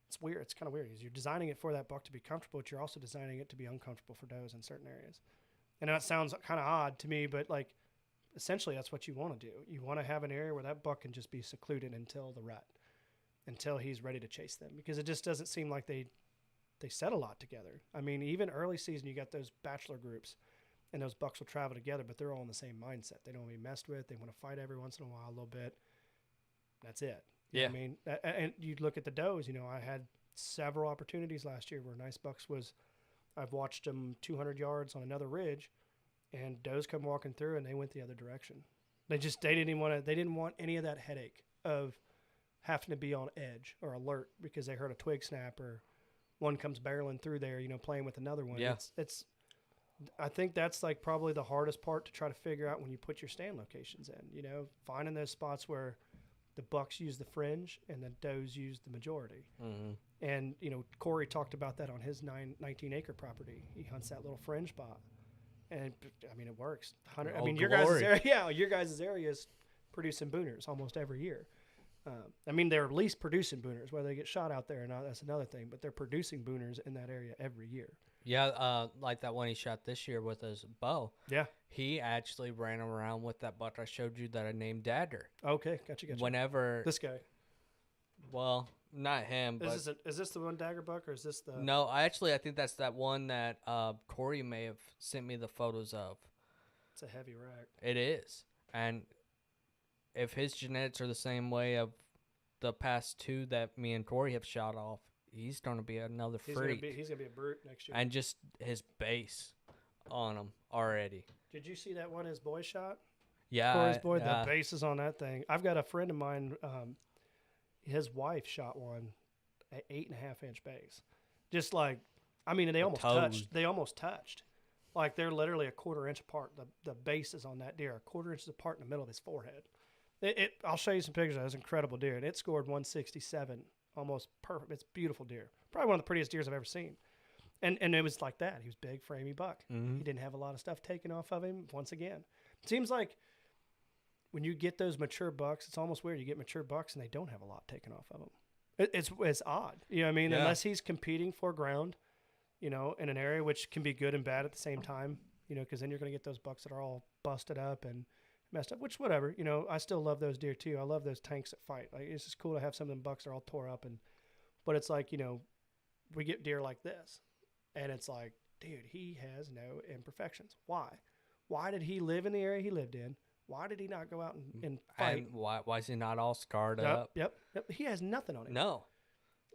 it's weird. It's kind of weird. You're designing it for that buck to be comfortable, but you're also designing it to be uncomfortable for does in certain areas. And that sounds kind of odd to me, but like, essentially that's what you want to do. You want to have an area where that buck can just be secluded until the rut, until he's ready to chase them, because it just doesn't seem like they set a lot together. I mean, even early season, you got those bachelor groups, and those bucks will travel together, but they're all in the same mindset. They don't want to be messed with. They want to fight every once in a while a little bit. That's it. Yeah. I mean, and you look at the does, I had several opportunities last year where nice bucks I've watched them 200 yards on another ridge, and does come walking through, and they went the other direction. They didn't want any of that headache of having to be on edge or alert because they heard a twig snap or one comes barreling through there, playing with another one. Yeah. I think that's like probably the hardest part to try to figure out when you put your stand locations in, finding those spots where the bucks use the fringe and the does use the majority. Mm-hmm. And, Corey talked about that on his 19-acre property. He hunts that little fringe spot. And, I mean, it works. Your guys' area is producing booners almost every year. They're at least producing booners. Whether they get shot out there or not, that's another thing. But they're producing booners in that area every year. Yeah, like that one he shot this year with his bow. Yeah. He actually ran around with that buck I showed you that I named Dagger. Okay, gotcha. Whenever... This guy. Well, not him, but... Is this the one Dagger buck, or is this the... No, I think that's that one that Corey may have sent me the photos of. It's a heavy rack. It is. And if his genetics are the same way of the past 2 that me and Corey have shot off, he's going to be another freak. He's going to be a brute next year. And just his base on him already. Did you see that one his boy shot? Yeah. Corey's boy, the base is on that thing. I've got a friend of mine, his wife shot one at 8.5-inch base. Just like, they almost touched. They almost touched. Like they're literally a 1/4 inch apart. The base is on that deer, 1/4 inches apart in the middle of his forehead. I'll show you some pictures of it. It's an incredible deer, and it scored 167, almost perfect. It's a beautiful deer. Probably one of the prettiest deers I've ever seen. And it was like that. He was big, framey buck. Mm-hmm. He didn't have a lot of stuff taken off of him. Once again, it seems like when you get those mature bucks, it's almost weird. You get mature bucks and they don't have a lot taken off of them. It's odd. You know what I mean? Yeah. Unless he's competing for ground, you know, in an area, which can be good and bad at the same time, you know, because then you're going to get those bucks that are all busted up and messed up, which whatever, you know, I still love those deer too. I love those tanks that fight. Like, it's just cool to have some of them bucks that are all tore up. But it's like, you know, we get deer like this and it's like, dude, he has no imperfections. Why? Why did he live in the area he lived in? Why did he not go out and fight? And why is he not all scarred up? Yep. He has nothing on him. No.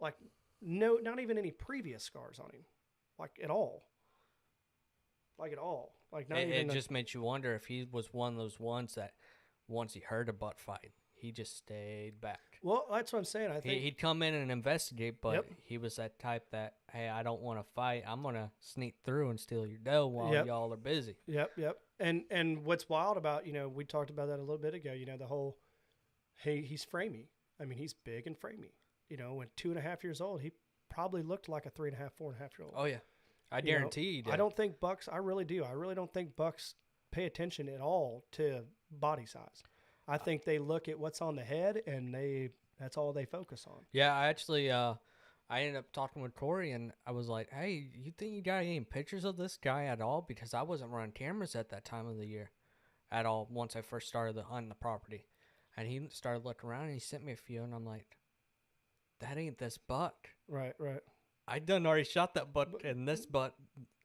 Like, no, not even any previous scars on him. Like, at all. Like, at all. Like, not It even. just makes you wonder if he was one of those ones that once he heard a butt fight, he just stayed back. Well, that's what I'm saying. I think He'd come in and investigate, but Yep. he was that type that, hey, I don't want to fight. I'm going to sneak through and steal your dough while Yep. y'all are busy. Yep. And what's wild about, you know, we talked about that a little bit ago, you know, the whole, hey, he's framey. I mean, he's big and framey. You know, when 2.5 years old, he probably looked like a 3.5, 4.5-year-old. Oh, yeah. I You know, guarantee you did. I don't think bucks, I really do. I really don't think bucks pay attention at all to body size. I think they look at what's on the head and that's all they focus on. Yeah, I actually, I ended up talking with Corey, and I was like, hey, you think you got any pictures of this guy at all? Because I wasn't running cameras at that time of the year at all once I first started hunting the property. And he started looking around, and he sent me a few, and I'm like, that ain't this buck. Right. I done already shot that buck, and this buck,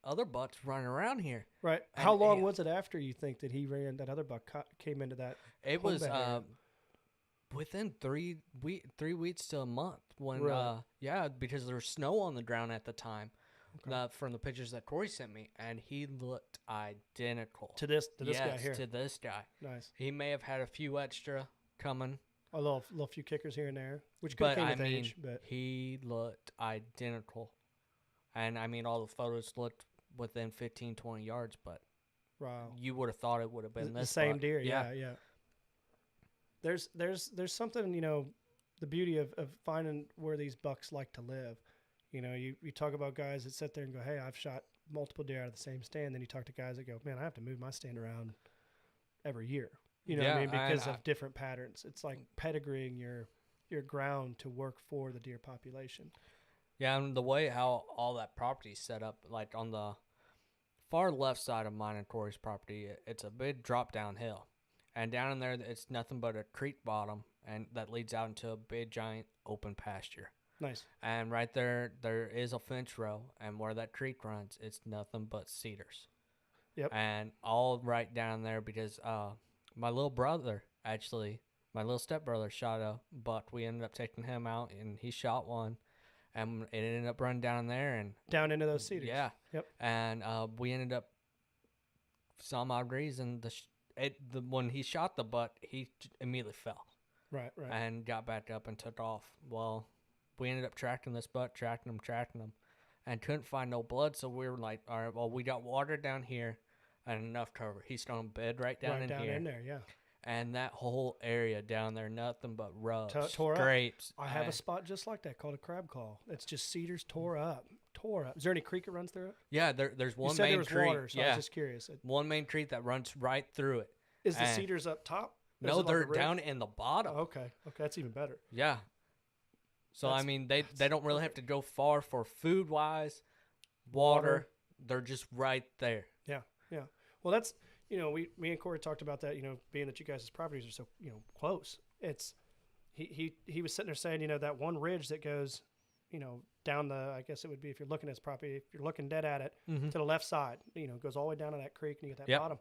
other bucks running around here. Right. And- How long and- was it after you think that he ran, that other buck came into that? It was combat area? within 3 weeks to a month when Really? because there was snow on the ground at the time. From the pictures that Corey sent me, and he looked identical To this guy Yes, here. to this guy. Nice. He may have had a few extra coming, A little few kickers here and there, which could but came I with mean, age. But he looked identical. And I mean, all the photos looked within 15, 20 yards, but wow, you would have thought it would have been the this same buck. deer. Yeah. There's something, you know, the beauty of finding where these bucks like to live. You know, you talk about guys that sit there and go, hey, I've shot multiple deer out of the same stand. Then you talk to guys that go, man, I have to move my stand around every year. You know what I mean? Because of different patterns. It's like pedigreeing your ground to work for the deer population. Yeah, and the way how all that property's set up, like on the far left side of mine and Corey's property, it's a big drop down hill. And down in there, it's nothing but a creek bottom, and that leads out into a big, giant open pasture. Nice. And right there is a fence row, and where that creek runs, it's nothing but cedars. Yep. And all right down there, because my little brother, actually, my little stepbrother shot a buck. We ended up taking him out, and he shot one. And it ended up running down there and Down into those cedars. yeah. Yep. And we ended up, for some odd reason, when he shot the buck, he immediately fell Right. and got back up and took off. Well, we ended up tracking this buck, tracking him, and couldn't find no blood. So we were like, all right, well, we got water down here and enough cover. He's going to bed right down in here. in there, yeah. And that whole area down there, nothing but rubs, Tore up. scrapes. I have a spot just like that called a crab call. It's just cedars tore up. Is there any creek that runs through it? Yeah, there's one You said main there was creek. water, so I yeah, was just curious. one main creek that runs right through it. Is the And- cedars up top? Or is No, it like a they're ridge? down in the bottom. Oh, okay, that's even better. Yeah. So I That's- mean, they don't really have to go far for food wise, water. They're just right there. Yeah. Well, that's, you know, me and Corey talked about that. You know, being that you guys' properties are so, you know, close. It's he was sitting there saying, you know, that one ridge that goes, you know, down the, I guess it would be if you're looking at his property, if you're looking dead at it, to the left side, you know, goes all the way down to that creek and you get that Yep. bottom.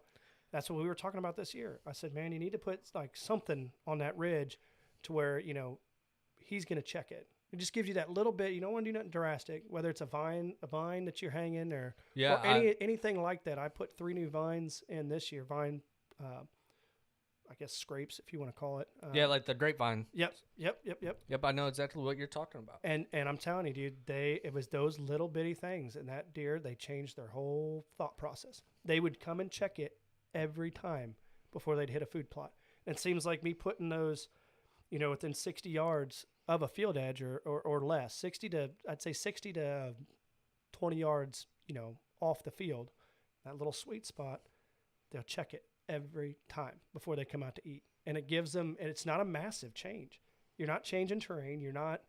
That's what we were talking about this year. I said, man, you need to put like something on that ridge to where, you know, he's going to check it. It just gives you that little bit. You don't want to do nothing drastic, whether it's a vine that you're hanging or anything like that. I put 3 new vines in this year. I guess scrapes, if you want to call it. Yeah, like the grapevine. Yep. Yep, I know exactly what you're talking about. And I'm telling you, dude, it was those little bitty things, and that deer, they changed their whole thought process. They would come and check it every time before they'd hit a food plot. And it seems like me putting those, you know, within 60 yards of a field edge or less, I'd say 60 to 20 yards, you know, off the field, that little sweet spot, they'll check it every time before they come out to eat. and it gives them, and it's not a massive change. You're not changing terrain. You're not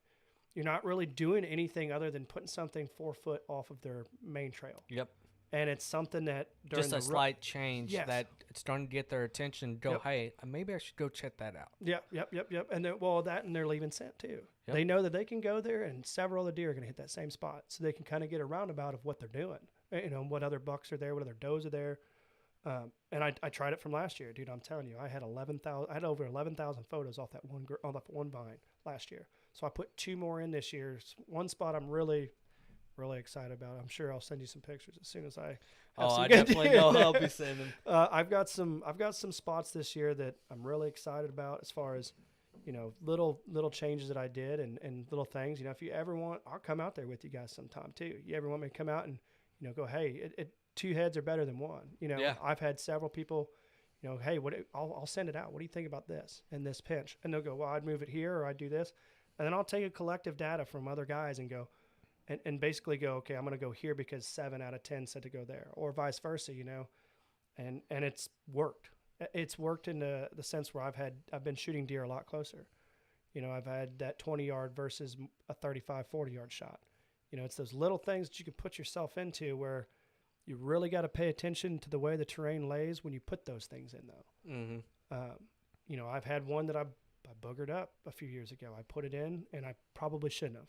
really doing anything other than putting something 4 foot off of their main trail. Yep. And it's something that during Just a slight change Yes. that it's starting to get their attention. Go, Yep. hey, maybe I should go check that out. Yep. And and they're leaving scent too. Yep. They know that they can go there, and several other deer are going to hit that same spot, so they can kind of get a roundabout of what they're doing. What other bucks are there, what other does are there. And I tried it from last year, dude. I'm telling you, I had over 11,000 photos off that one vine last year. So I put 2 more in this year. One spot I'm really excited about. I'm sure I'll send you some pictures as soon as I have some I good definitely know I'll be sending. I've got some spots this year that I'm really excited about as far as, little changes that I did and little things. If you ever want, I'll come out there with you guys sometime too. You ever want me to come out and, go, hey, 2 heads are better than 1. Yeah. I've had several people, hey, I'll send it out. What do you think about this and this pinch? And they'll go, well, I'd move it here or I'd do this. And then I'll take a collective data from other guys and go, and basically go, okay, I'm going to go here because 7 out of 10 said to go there, or vice versa, and it's worked. It's worked in the sense where I've been shooting deer a lot closer. I've had that 20-yard versus a 35, 40-yard shot. It's those little things that you can put yourself into where you really got to pay attention to the way the terrain lays when you put those things in, though. Mm-hmm. I've had one that I boogered up a few years ago. I put it in, and I probably shouldn't have.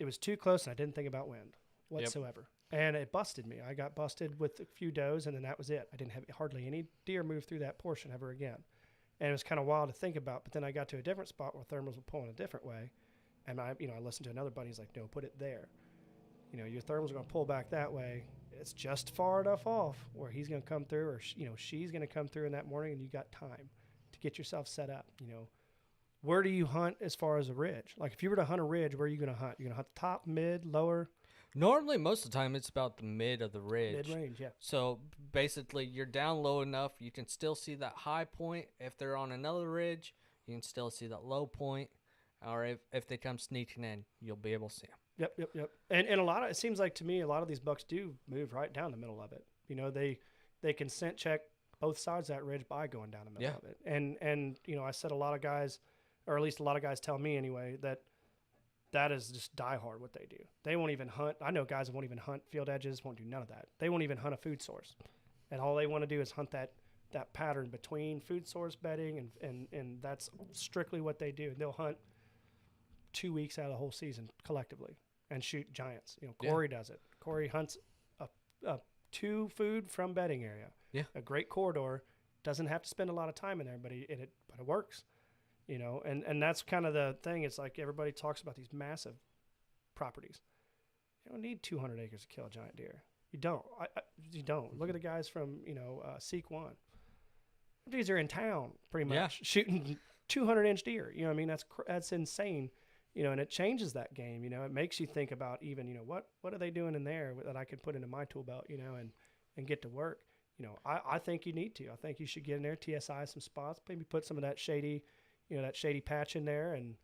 It was too close, and I didn't think about wind whatsoever. Yep. And it busted me. I got busted with a few does, and then that was it. I didn't have hardly any deer move through that portion ever again. And it was kind of wild to think about. But then I got to a different spot where thermals were pulling a different way. And I listened to another buddy. He's like, no, put it there. Your thermals are going to pull back that way. It's just far enough off where he's going to come through, or she's going to come through in that morning, and you got time to get yourself set up. Where do you hunt as far as a ridge? Like if you were to hunt a ridge, where are you going to hunt? You're going to hunt the top, mid, lower? Normally, most of the time, it's about the mid of the ridge. Mid-range, yeah. So basically, you're down low enough. You can still see that high point. If they're on another ridge, you can still see that low point. Or if they come sneaking in, you'll be able to see them. Yep. And it seems like to me, a lot of these bucks do move right down the middle of it. They can scent check both sides of that ridge by going down the middle of it. And I said a lot of guys, or at least a lot of guys tell me anyway, that is just diehard what they do. They won't even hunt. I know guys that won't even hunt field edges, won't do none of that. They won't even hunt a food source. And all they want to do is hunt that pattern between food source bedding, and that's strictly what they do. They'll hunt 2 weeks out of the whole season collectively and shoot giants. Corey does it. Corey hunts a 2 food from bedding area. Yeah. A great corridor. Doesn't have to spend a lot of time in there, but it works. And that's kind of the thing. It's like everybody talks about these massive properties. You don't need 200 acres to kill a giant deer. You don't. You don't. Look at the guys from, Seek One. These are in town pretty much shooting 200-inch deer. You know what I mean? That's insane. And it changes that game. It makes you think about even, what are they doing in there that I could put into my tool belt, and get to work. I think you need to. I think you should get in there, TSI some spots, maybe put some of that shady patch in there, and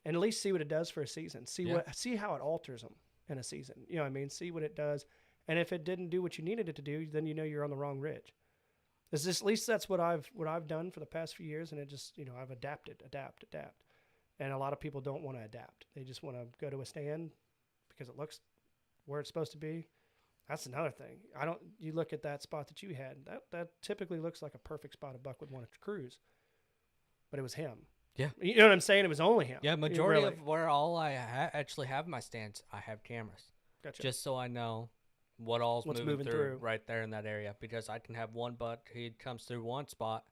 at least see what it does for a season. See how it alters them in a season. You know what I mean? See what it does. And if it didn't do what you needed it to do, then you're on the wrong ridge. At least that's what I've done for the past few years, and it just, I've adapted. And a lot of people don't want to adapt. They just want to go to a stand because it looks where it's supposed to be. That's another thing. You look at that spot that you had, that typically looks like a perfect spot a buck would want to cruise. But it was him. Yeah. You know what I'm saying? It was only him. Yeah, majority of where all I actually have my stands, I have cameras. Gotcha. Just so I know what's moving through right there in that area. Because I can have one buck, he comes through one spot,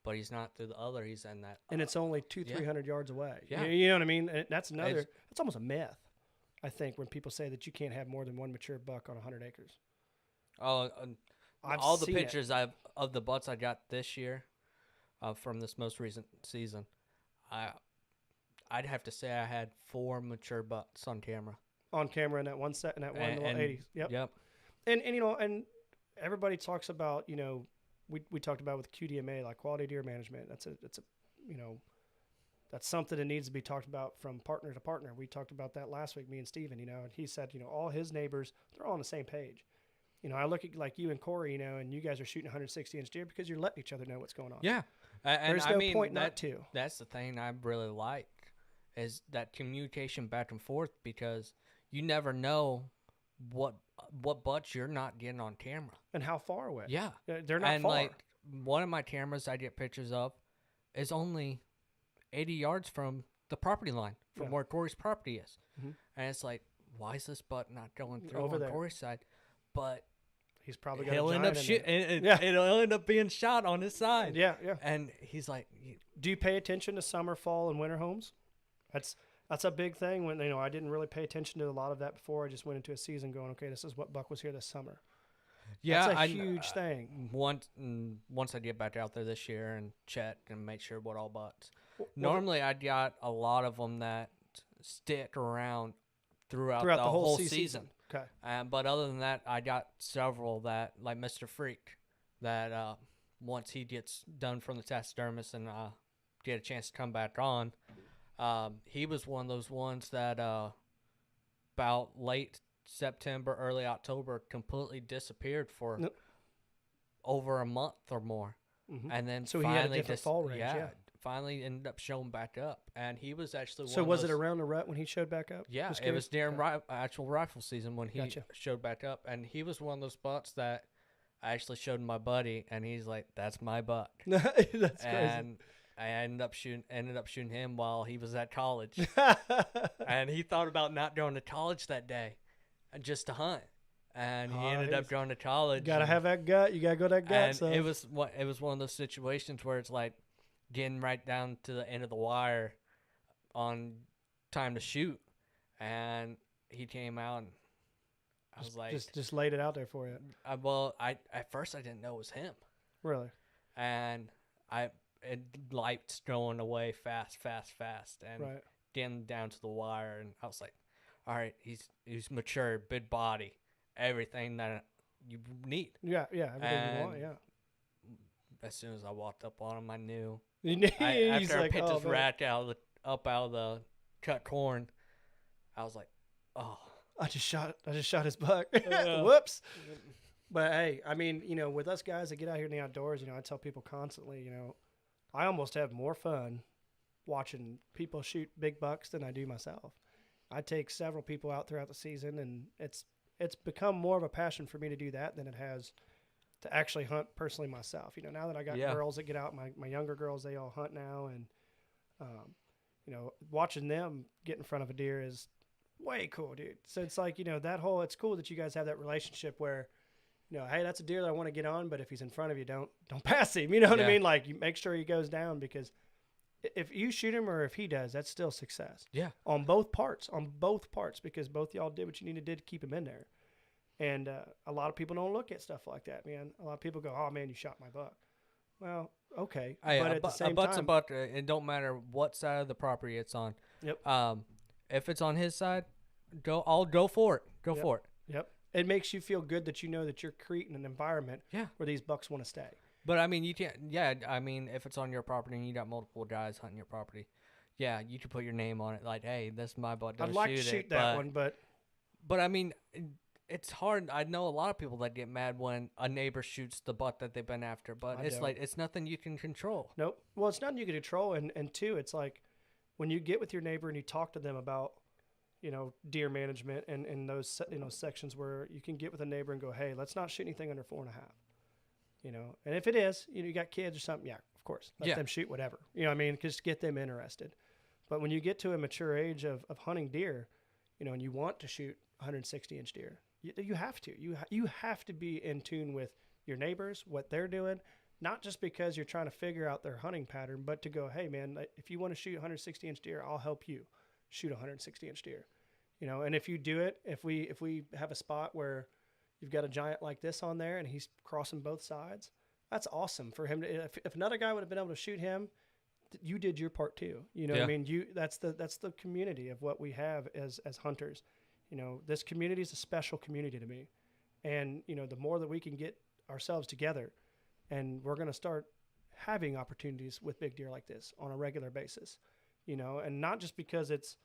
but he's not through the other. He's in that. And it's only 300 yards away. Yeah. You know what I mean? And that's it's almost a myth, I think, when people say that you can't have more than one mature buck on 100 acres. Oh, all the pictures of the butts I got this year from this most recent season, I'd have to say I had 4 mature butts on camera. On camera in that one set, in that one 80s. Yep. And everybody talks about, we talked about with QDMA, like quality deer management. That's something that needs to be talked about from partner to partner. We talked about that last week, me and Steven, and he said, all his neighbors, they're all on the same page. I look at like you and Corey, and you guys are shooting 160-inch deer because you're letting each other know what's going on. Yeah. And There's no point not to. That's the thing I really like is that communication back and forth, because you never know what butts you're not getting on camera. And how far away. Yeah. They're not and far. Like one of my cameras I get pictures of is only 80 yards from the property line, from where Corey's property is. Mm-hmm. And it's like, why is this butt not going through over on there. Corey's side? But he's probably got he'll a end up giant in shooting. It'll end up being shot on his side. Yeah, yeah. And he's like, do you pay attention to summer, fall, and winter homes? That's a big thing. When I didn't really pay attention to a lot of that before. I just went into a season going, okay, this is what buck was here this summer. Yeah, that's a huge thing. Once I get back out there this year and check and make sure what all butts. Normally, I got a lot of them that stick around throughout the whole season. Okay. But other than that, I got several that, like Mr. Freak, that once he gets done from the taxidermist and get a chance to come back on, he was one of those ones that about late September, early October, completely disappeared for over a month or more. Mm-hmm. And then so finally he had a different fall range. Yeah. Finally ended up showing back up, and he was actually So was it around the rut when he showed back up? Yeah, it was during actual rifle season when he showed back up, and he was one of those bucks that I actually showed my buddy, and he's like, "That's my buck." That's and crazy. I ended up shooting him while he was at college, and he thought about not going to college that day, just to hunt. And he ended up going to college. Gotta have that gut. You gotta go that gut. And so. it was one of those situations where it's like getting right down to the end of the wire on time to shoot, and he came out, and I was like, just laid it out there for you. At first I didn't know it was him. Really? And lights going away fast, and getting down to the wire, and I was like, all right, he's mature, big body, everything that you need. Yeah, everything you want. Yeah. As soon as I walked up on him, I knew. After I picked his rack out of the cut corn, I was like, oh. I just shot his buck. Whoops. But hey, I mean, with us guys that get out here in the outdoors, I tell people constantly, I almost have more fun watching people shoot big bucks than I do myself. I take several people out throughout the season, and it's become more of a passion for me to do that than it has to actually hunt personally myself. Now that I got girls that get out, my younger girls, they all hunt now, and watching them get in front of a deer is way cool, dude. So it's like, it's cool that you guys have that relationship where, hey, that's a deer that I want to get on, but if he's in front of you, don't pass him. You know what I mean? Like, you make sure he goes down, because if you shoot him or if he does, that's still success. Yeah. On both parts, because both y'all did what you needed to keep him in there. And a lot of people don't look at stuff like that, man. A lot of people go, oh, man, you shot my buck. Well, okay. Hey, but at the same time. A buck. It don't matter what side of the property it's on. Yep. If it's on his side, I'll go for it. Go for it. Yep. It makes you feel good that you know that you're creating an environment where these bucks want to stay. But, I mean, you can't – yeah, I mean, if it's on your property and you got multiple guys hunting your property, yeah, you can put your name on it. Like, hey, this is my butt. Don't I'd like to shoot that one, but – But, I mean, it's hard. I know a lot of people that get mad when a neighbor shoots the butt that they've been after. But it's nothing you can control. Nope. Well, it's nothing you can control. And two, it's like when you get with your neighbor and you talk to them about – deer management and those, sections where you can get with a neighbor and go, hey, let's not shoot anything under 4.5. And if it is, you got kids or something, yeah, of course, let them shoot whatever. Just get them interested. But when you get to a mature age of hunting deer, and you want to shoot 160-inch deer, you have to. You have to be in tune with your neighbors, what they're doing, not just because you're trying to figure out their hunting pattern, but to go, hey, man, if you want to shoot 160-inch deer, I'll help you shoot a 160-inch deer. And if you do it, if we have a spot where you've got a giant like this on there and he's crossing both sides, that's awesome for him to. If another guy would have been able to shoot him, you did your part too. What I mean? That's the community of what we have as hunters. This community is a special community to me, and the more that we can get ourselves together, and we're going to start having opportunities with big deer like this on a regular basis, and not just because it's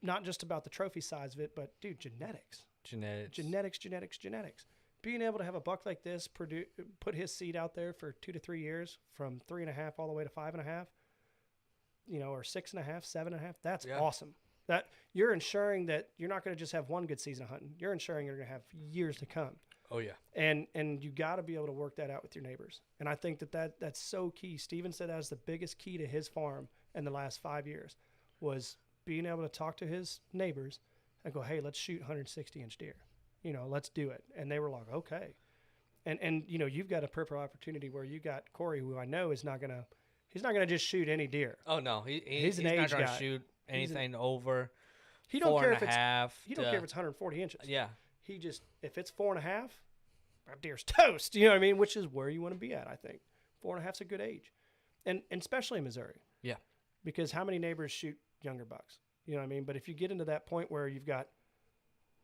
not just about the trophy size of it, but dude, genetics. genetics. Being able to have a buck like this put his seed out there for 2 to 3 years, from 3.5 all the way to 5.5, or 6.5, 7.5. That's awesome. That you're ensuring that you're not going to just have one good season of hunting. You're ensuring you're going to have years to come. Oh yeah. And you got to be able to work that out with your neighbors. And I think that's so key. Steven said that was the biggest key to his farm in the last 5 years, was being able to talk to his neighbors and go, hey, let's shoot 160-inch deer. Let's do it. And they were like, okay. And you've got a perfect opportunity where you got Corey, who I know he's not gonna just shoot any deer. Oh no, he's not gonna shoot anything over. He don't care if it's 4.5. He don't care if it's 140 inches. Yeah. He just, if it's 4.5, that deer's toast. You know what I mean? Which is where you want to be at, I think. 4.5's a good age, and especially in Missouri. Yeah. Because how many neighbors shoot younger bucks? You know what I mean? But if you get into that point where you've got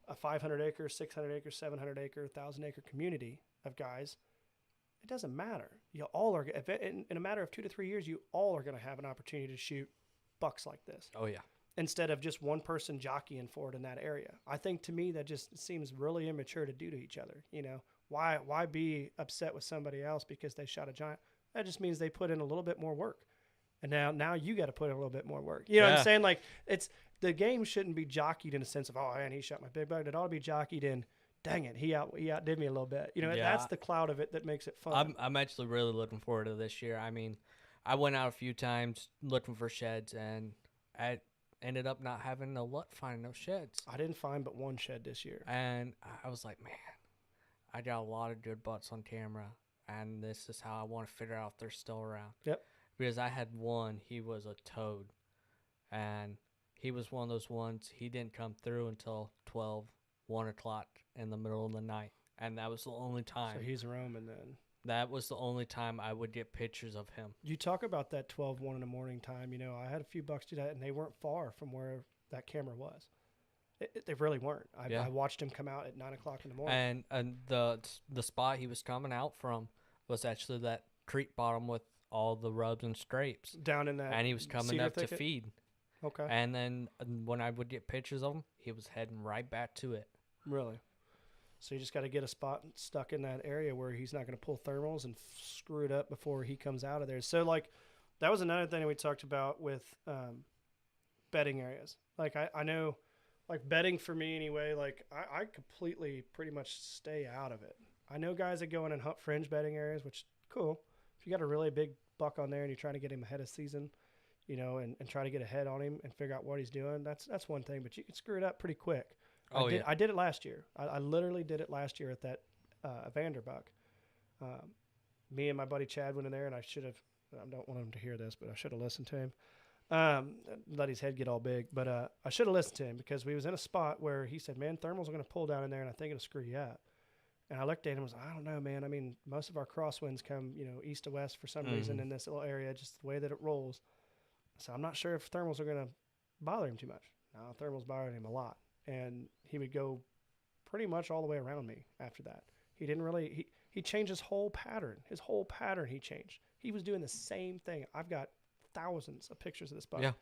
a 500-acre, 600-acre, 700-acre, 1,000-acre community of guys, it doesn't matter. You all are, in a matter of 2 to 3 years, you all are going to have an opportunity to shoot bucks like this. Oh yeah. Instead of just one person jockeying for it in that area. I think, to me, that just seems really immature to do to each other. Why be upset with somebody else because they shot a giant? That just means they put in a little bit more work. And now you got to put in a little bit more work. You know what I'm saying? Like, the game shouldn't be jockeyed in a sense of, oh man, he shot my big buck. It ought to be jockeyed in, dang it, he outdid me a little bit. That's the cloud of it that makes it fun. I'm actually really looking forward to this year. I mean, I went out a few times looking for sheds, and I ended up not having no luck finding no sheds. I didn't find but one shed this year. And I was like, man, I got a lot of good butts on camera, and this is how I want to figure out if they're still around. Yep. Because I had one, he was a toad, and he was one of those ones, he didn't come through until 1 o'clock in the middle of the night, and that was the only time. So he's roaming then. That was the only time I would get pictures of him. You talk about that 1 in the morning time. I had a few bucks do that, and they weren't far from where that camera was. They really weren't. I watched him come out at 9 o'clock in the morning. And the spot he was coming out from was actually that creek bottom with all the rubs and scrapes. Down in that. And he was coming up thicket? to feed. Okay. And then when I would get pictures of him, he was heading right back to it. Really? So you just got to get a spot stuck in that area where he's not going to pull thermals and screw it up before he comes out of there. So, that was another thing we talked about with bedding areas. I know, bedding for me anyway, I completely pretty much stay out of it. I know guys that go in and hunt fringe bedding areas, which cool. If you got a really big buck on there and you're trying to get him ahead of season, and try to get ahead on him and figure out what he's doing, that's one thing. But you can screw it up pretty quick. I did it last year. I literally did it last year at that Vanderbuck. Me and my buddy Chad went in there, and I don't want him to hear this, but I should have listened to him. Let his head get all big. But I should have listened to him, because we was in a spot where he said, man, thermals are going to pull down in there, and I think it'll screw you up. And I looked at him and was like, I don't know, man. I mean, most of our crosswinds come, east to west for some reason in this little area, just the way that it rolls. So I'm not sure if thermals are going to bother him too much. No, thermals bothered him a lot. And he would go pretty much all the way around me after that. He didn't really, he changed his whole pattern. His whole pattern he changed. He was doing the same thing. I've got thousands of pictures of this buck. Yeah.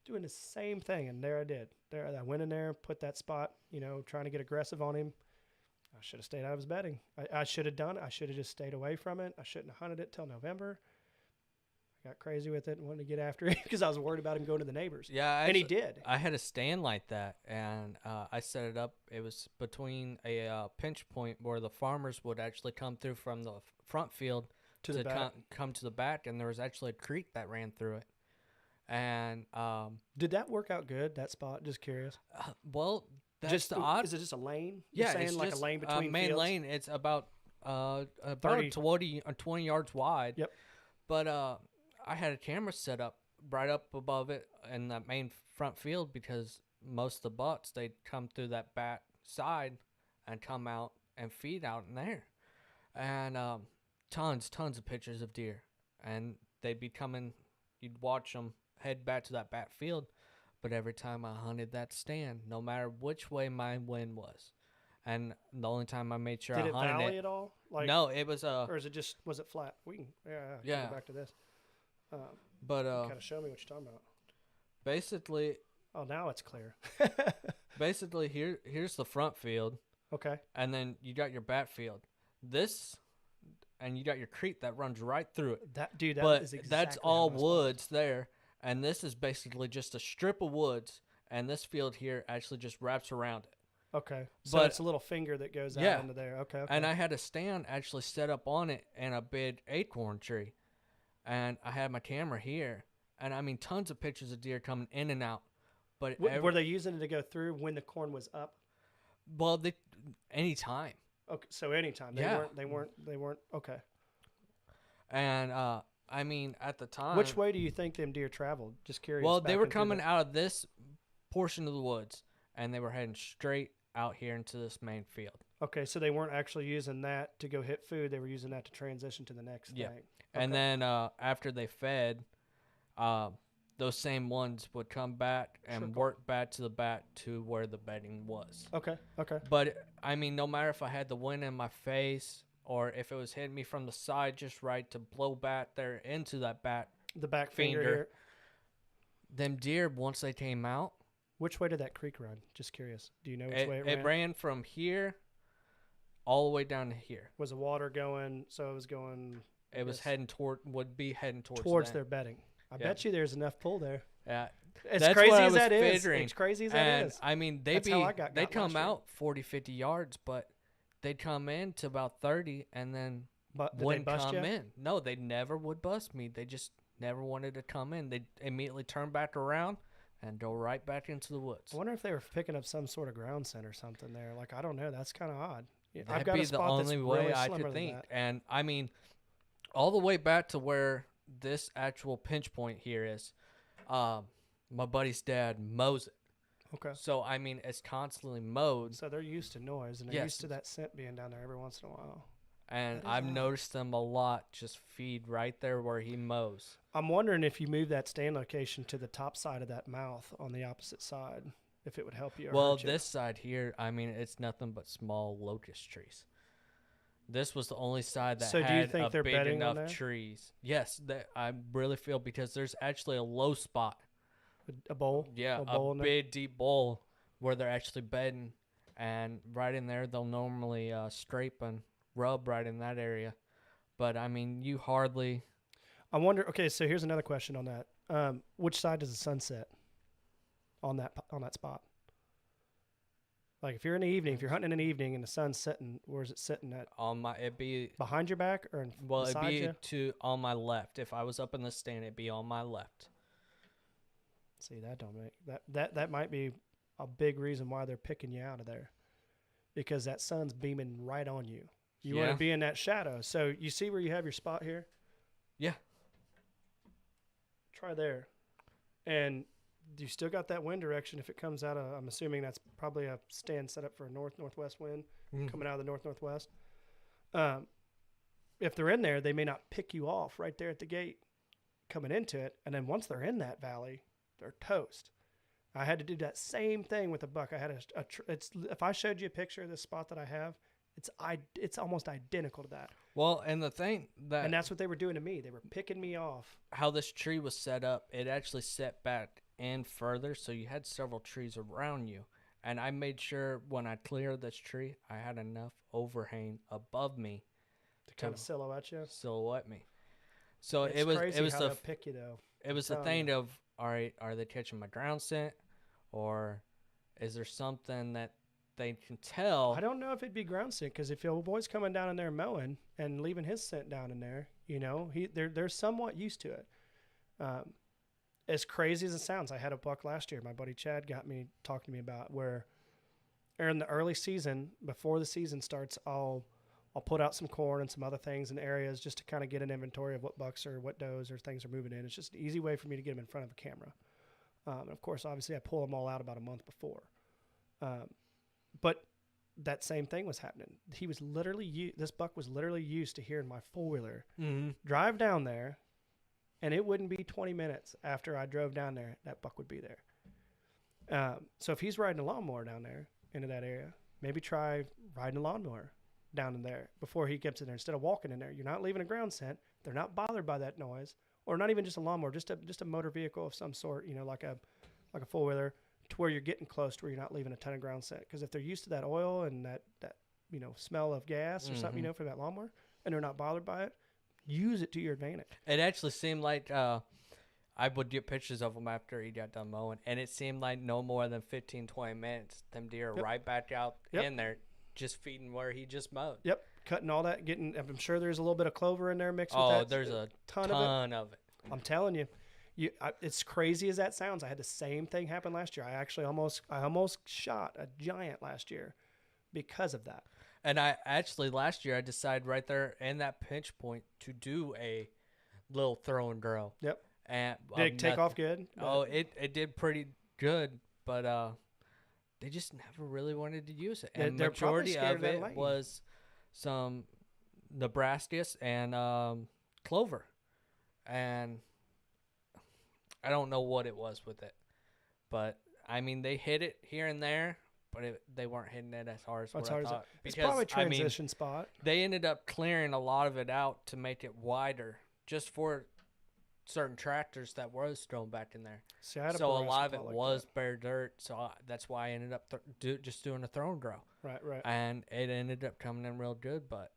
Doing the same thing. And there I did. I went in there, put that spot, trying to get aggressive on him. I should have stayed out of his bedding. I should have done it. I should have just stayed away from it. I shouldn't have hunted it till November. I got crazy with it and wanted to get after it because I was worried about him going to the neighbors. Yeah, and he did. I had a stand like that, and I set it up. It was between a pinch point where the farmers would actually come through from the front field to the back. Come to the back, and there was actually a creek that ran through it. And did that work out good? That spot? Just curious. Well, that's just the odd. Is it just a lane? Yeah, You're saying it's just a lane between main fields? lane. It's about 30. 20 yards wide. Yep. But I had a camera set up right up above it in that main front field, because most of the bucks, they'd come through that back side and come out and feed out in there. And tons of pictures of deer. And they'd be coming, you'd watch them head back to that back field. But every time I hunted that stand, no matter which way my wind was, and the only time I made sure Did I hunted it valley at all? No, it was or is it just, was it flat? We can go back to this. But kind of show me what you're talking about. Basically, oh, now it's clear. basically here's the front field, Okay. And then you got your bat field. This, and you got your creek that runs right through it. That dude, that But is exactly that's how all my spot woods there, and this is basically just a strip of woods, and this field here actually just wraps around it. Okay. So But- it's a little finger that goes Yeah. out into there. Okay. And I had a stand actually set up on it and a big acorn tree, and I had my camera here, and I mean tons of pictures of deer coming in and out. But Were they using it to go through when the corn was up? well, anytime. Okay. So anytime Yeah. they weren't. Okay. And I mean at the time, Which way do you think them deer traveled? Just curious. well, back they were into coming out of this portion of the woods, and they were heading straight out here into this main field. Okay, so they weren't actually using that to go hit food. They were using that to transition to the next Yeah. thing. And Okay. then after they fed, those same ones would come back and Trickle. work back to the back to where the bedding was. Okay. Okay. But I mean, no matter if I had the wind in my face or if it was hitting me from the side just right to blow back there into that bat, The back finger Finger. here. them deer, once they came out, Which way did that creek run? Just curious. Do you know which way it ran? it ran from here all the way down to here. Was the water going? So it was going It was Yes. heading would be heading towards them. their bedding. I Yeah. bet you there's enough pull there. Yeah. As That's crazy what I as was that is. figuring. As crazy as And that is. I mean, That's how I got they'd last come year. out 40, 50 yards, but they'd come in to about 30 and then But did they wouldn't bust come you? in. No, they never would bust me. They just never wanted to come in. They'd immediately turn back around and go right back into the woods. I wonder if they were picking up some sort of ground scent or something there. Like, I don't know. That's kind of odd. Yeah, That'd I've got be a the spot that's only way really I slimmer could than think. that. And I mean, all the way back to where this actual pinch point here is, my buddy's dad mows it. Okay. So, I mean, it's constantly mowed. So they're used to noise, and they're Yes. used to that scent being down there every once in a while. And That is I've odd. noticed them a lot just feed right there where he mows. I'm wondering if you move that stand location to the top side of that mouth on the opposite side, if it would help you. Or Well, hurt you. this side here, I mean, it's nothing but small locust trees. This was the only side that So do you had think a they're big bedding on enough there? trees. Yes, that I really feel because there's actually a low spot. A bowl. Yeah, a bowl a in there? big deep bowl where they're actually bedding, and right in there they'll normally scrape and rub right in that area. But I mean, you hardly. I wonder. Okay, so here's another question on that. Which side does the sun set on that spot? Like if you're in the evening, if you're hunting in the evening and the sun's setting, where's it sitting at? On my, it'd be Behind your back or well, it'd beside be you? on my left. If I was up in the stand, it'd be on my left. See, that don't make that might be a big reason why they're picking you out of there, because that sun's beaming right on you. You want Yeah. to be in that shadow. So you see where you have your spot here? Yeah. Try there, and you still got that wind direction. If it comes out of, I'm assuming that's probably a stand set up for a north-northwest wind coming out of the north-northwest. If they're in there, they may not pick you off right there at the gate coming into it, and then once they're in that valley, they're toast. I had to do that same thing with a buck. I had it's if I showed you a picture of this spot that I have, it's almost identical to that. Well, and the thing that And that's what they were doing to me. They were picking me off. how this tree was set up, it actually set back in further, so you had several trees around you. And I made sure when I cleared this tree, I had enough overhang above me To kind of silhouette you. silhouette me. So It's it was crazy it was how the they'll pick you though. it was the telling thing you. of, all right, are they catching my ground scent, or is there something that they can tell? I don't know if it'd be ground scent, because if your old boy's coming down in there mowing and leaving his scent down in there, they're somewhat used to it. As crazy as it sounds, I had a buck last year. My buddy Chad got me talking to me about where, in the early season, before the season starts, I'll put out some corn and some other things in areas just to kind of get an inventory of what bucks or what does or things are moving in. It's just an easy way for me to get them in front of a camera. And of course, obviously, I pull them all out about a month before. But that same thing was happening. He was literally this buck was literally used to hearing my four-wheeler drive down there, and it wouldn't be 20 minutes after I drove down there, that buck would be there. So if he's riding a lawnmower down there into that area, maybe try riding a lawnmower down in there before he gets in there. Instead of walking in there, you're not leaving a ground scent. They're not bothered by that noise, or not even just a lawnmower, just a motor vehicle of some sort, like a four-wheeler. to where you're getting close to where you're not leaving a ton of ground scent. Because if they're used to that oil and that smell of gas or something, for that lawnmower, and they're not bothered by it, use it to your advantage. It actually seemed like I would get pictures of him after he got done mowing, and it seemed like no more than 15, 20 minutes, them deer are right back out in there, just feeding where he just mowed. Yep, cutting all that, I'm sure there's a little bit of clover in there mixed with that. Oh, there's a ton of it. I'm telling you. It's crazy as that sounds. I had the same thing happen last year. I almost shot a giant last year because of that. And last year I decided right there in that pinch point to do a little throw and grow. Yep. And did it take off good? Oh, it did pretty good, but they just never really wanted to use it. And the majority of it was some Nebraskas and clover. And I don't know what it was with it, but I mean they hit it here and there, but they weren't hitting it as hard as what I thought. It's probably a transition spot. They ended up clearing a lot of it out to make it wider, just for certain tractors that was thrown back in there. See, so a lot of it was bare dirt, so that's why I ended up just doing a throw and grow. Right. And it ended up coming in real good, but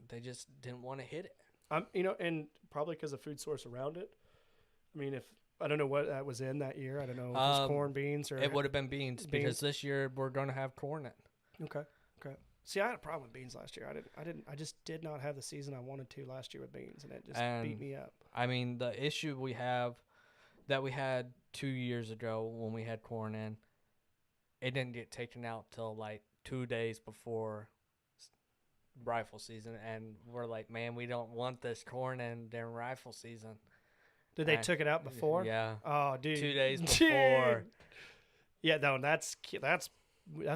they just didn't want to hit it. And probably because of food source around it. I mean, I don't know what that was in that year. I don't know if it was corn, beans, or... It would have been beans, because this year we're going to have corn in. Okay. See, I had a problem with beans last year. I just did not have the season I wanted to last year with beans, and it just beat me up. I mean, the issue we had 2 years ago when we had corn in, it didn't get taken out till like 2 days before rifle season, and we're like, man, we don't want this corn in during rifle season. Did they took it out before? Yeah. Oh, dude. 2 days before. Yeah, no, that's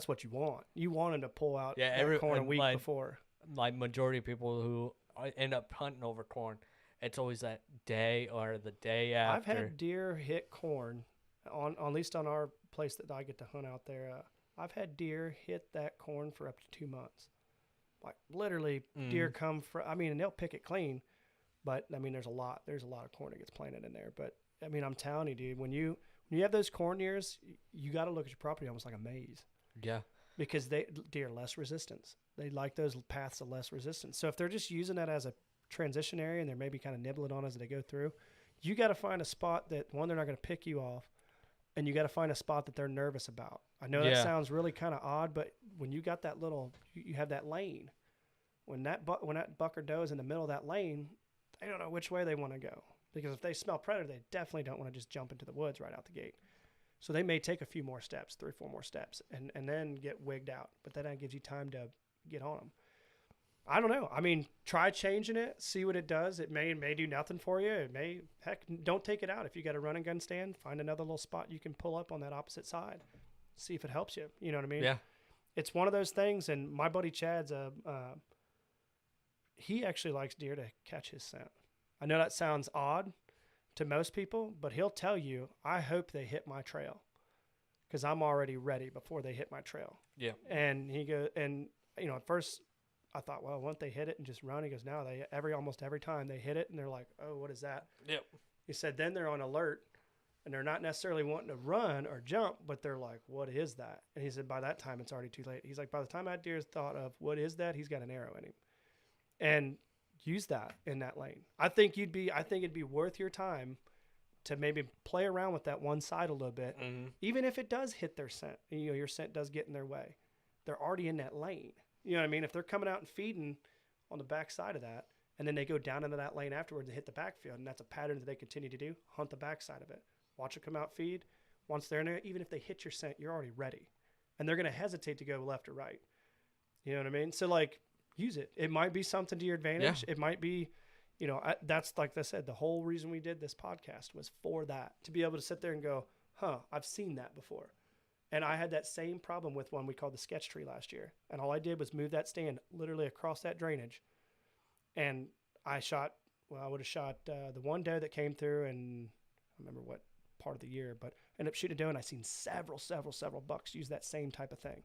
what you want. You want them to pull out corn a week before. Like majority of people who end up hunting over corn, it's always that day or the day after. I've had deer hit corn on at least on our place that I get to hunt out there. I've had deer hit that corn for up to 2 months. Like literally, deer come from. I mean, and they'll pick it clean. But I mean, there's a lot of corn that gets planted in there. But I mean, I'm telling you, dude, when you have those corn ears, you got to look at your property almost like a maze. Yeah. Because deer less resistance. They like those paths of less resistance. So if they're just using that as a transition area and they're maybe kind of nibbling on as they go through, you got to find a spot that they're not going to pick you off, and you got to find a spot that they're nervous about. I know that sounds really kind of odd, but when you got that you have that lane. When that buck or doe is in the middle of that lane, they don't know which way they want to go, because if they smell predator, they definitely don't want to just jump into the woods right out the gate. So they may take a few more steps, 3 or 4 more steps, and then get wigged out. But that gives you time to get on them. I don't know. I mean, try changing it, see what it does. It may do nothing for you. It may, heck, don't take it out. If you got a run and gun stand, find another little spot you can pull up on that opposite side. See if it helps you. You know what I mean? Yeah. It's one of those things, and my buddy Chad's he actually likes deer to catch his scent. I know that sounds odd to most people, but he'll tell you, I hope they hit my trail, because I'm already ready before they hit my trail. Yeah. And he goes, and at first I thought, well, won't they hit it and just run? He goes, no, almost every time they hit it and they're like, oh, what is that? Yep. He said, then they're on alert and they're not necessarily wanting to run or jump, but they're like, what is that? And he said, by that time, it's already too late. He's like, by the time that deer's thought of what is that, he's got an arrow in him. And use that in that lane. I think it'd be worth your time to maybe play around with that one side a little bit, even if it does hit their scent. Your scent does get in their way. They're already in that lane. You know what I mean? If they're coming out and feeding on the back side of that, and then they go down into that lane afterwards and hit the backfield, and that's a pattern that they continue to do, hunt the back side of it. Watch it come out, feed. Once they're in there, even if they hit your scent, you're already ready. And they're going to hesitate to go left or right. You know what I mean? So, use it. It might be something to your advantage. Yeah. It might be, that's like I said, the whole reason we did this podcast was for that, to be able to sit there and go, I've seen that before. And I had that same problem with one we called the sketch tree last year. And all I did was move that stand literally across that drainage. And I would have shot the one doe that came through, and I remember what part of the year, but ended up shooting a doe, and I seen several bucks use that same type of thing.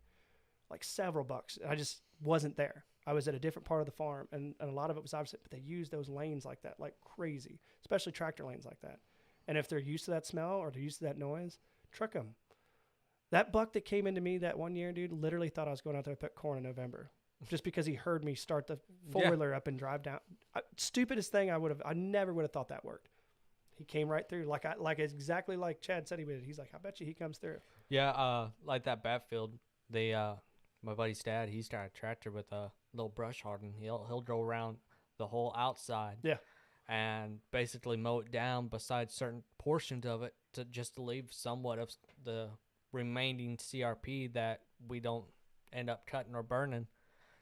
Like several bucks. I just wasn't there. I was at a different part of the farm, and a lot of it was opposite, but they use those lanes like that, like crazy, especially tractor lanes like that. And if they're used to that smell or they're used to that noise, trick them. That buck that came into me that one year, dude, literally thought I was going out there to pick corn in November, just because he heard me start the four-wheeler up and drive down. Stupidest thing I never would have thought that worked. He came right through, exactly like Chad said he would. He's like, I bet you he comes through. Yeah, like that Batfield, my buddy's dad, he's got a tractor with a little brush harden. He'll go around the whole outside. Yeah. And basically mow it down besides certain portions of it to leave somewhat of the remaining CRP that we don't end up cutting or burning.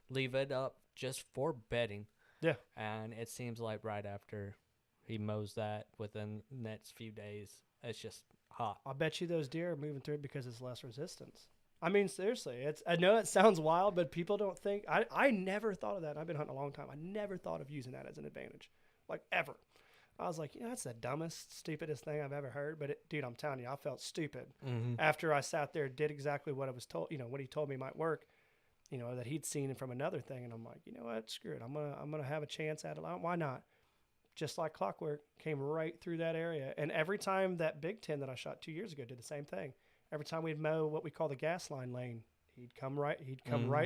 Leave it up just for bedding. Yeah. And it seems like right after he mows that within the next few days, it's just hot. I bet you those deer are moving through it because it's less resistance. I mean, seriously, I know it sounds wild, but people don't think. I never thought of that. I've been hunting a long time. I never thought of using that as an advantage, like ever. I was like, that's the dumbest, stupidest thing I've ever heard. But dude, I'm telling you, I felt stupid after I sat there, did exactly what I was told. What he told me might work. That he'd seen from another thing, and I'm like, you know what, screw it. I'm gonna have a chance at it. Why not? Just like clockwork, came right through that area. And every time that Big 10 that I shot 2 years ago did the same thing. Every time we'd mow what we call the gas line lane, he'd come right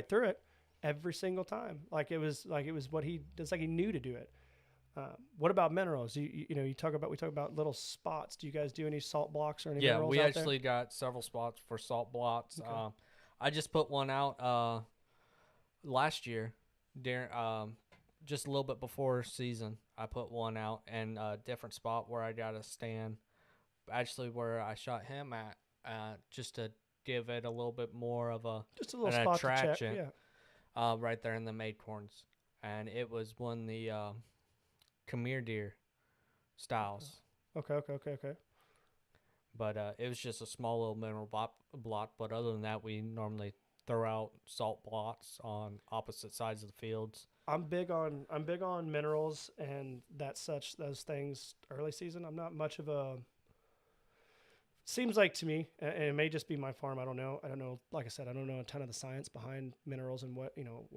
through it every single time. Like it was what he knew to do it. What about minerals? We talk about little spots. Do you guys do any salt blocks or any minerals we out actually got several spots for salt blocks. Okay. I just put one out last year during just a little bit before season. I put one out in a different spot where I got a stand, actually where I shot him at, just to give it a little bit more of an spot attraction. To check. Yeah. Right there in the Acorns, and it was one of the Khmer deer styles. Okay. But it was just a small little mineral block. But other than that, we normally throw out salt blocks on opposite sides of the fields. I'm big on minerals and those things early season. I'm not much of a. Seems like to me, and it may just be my farm. I don't know. Like I said, I don't know a ton of the science behind minerals and what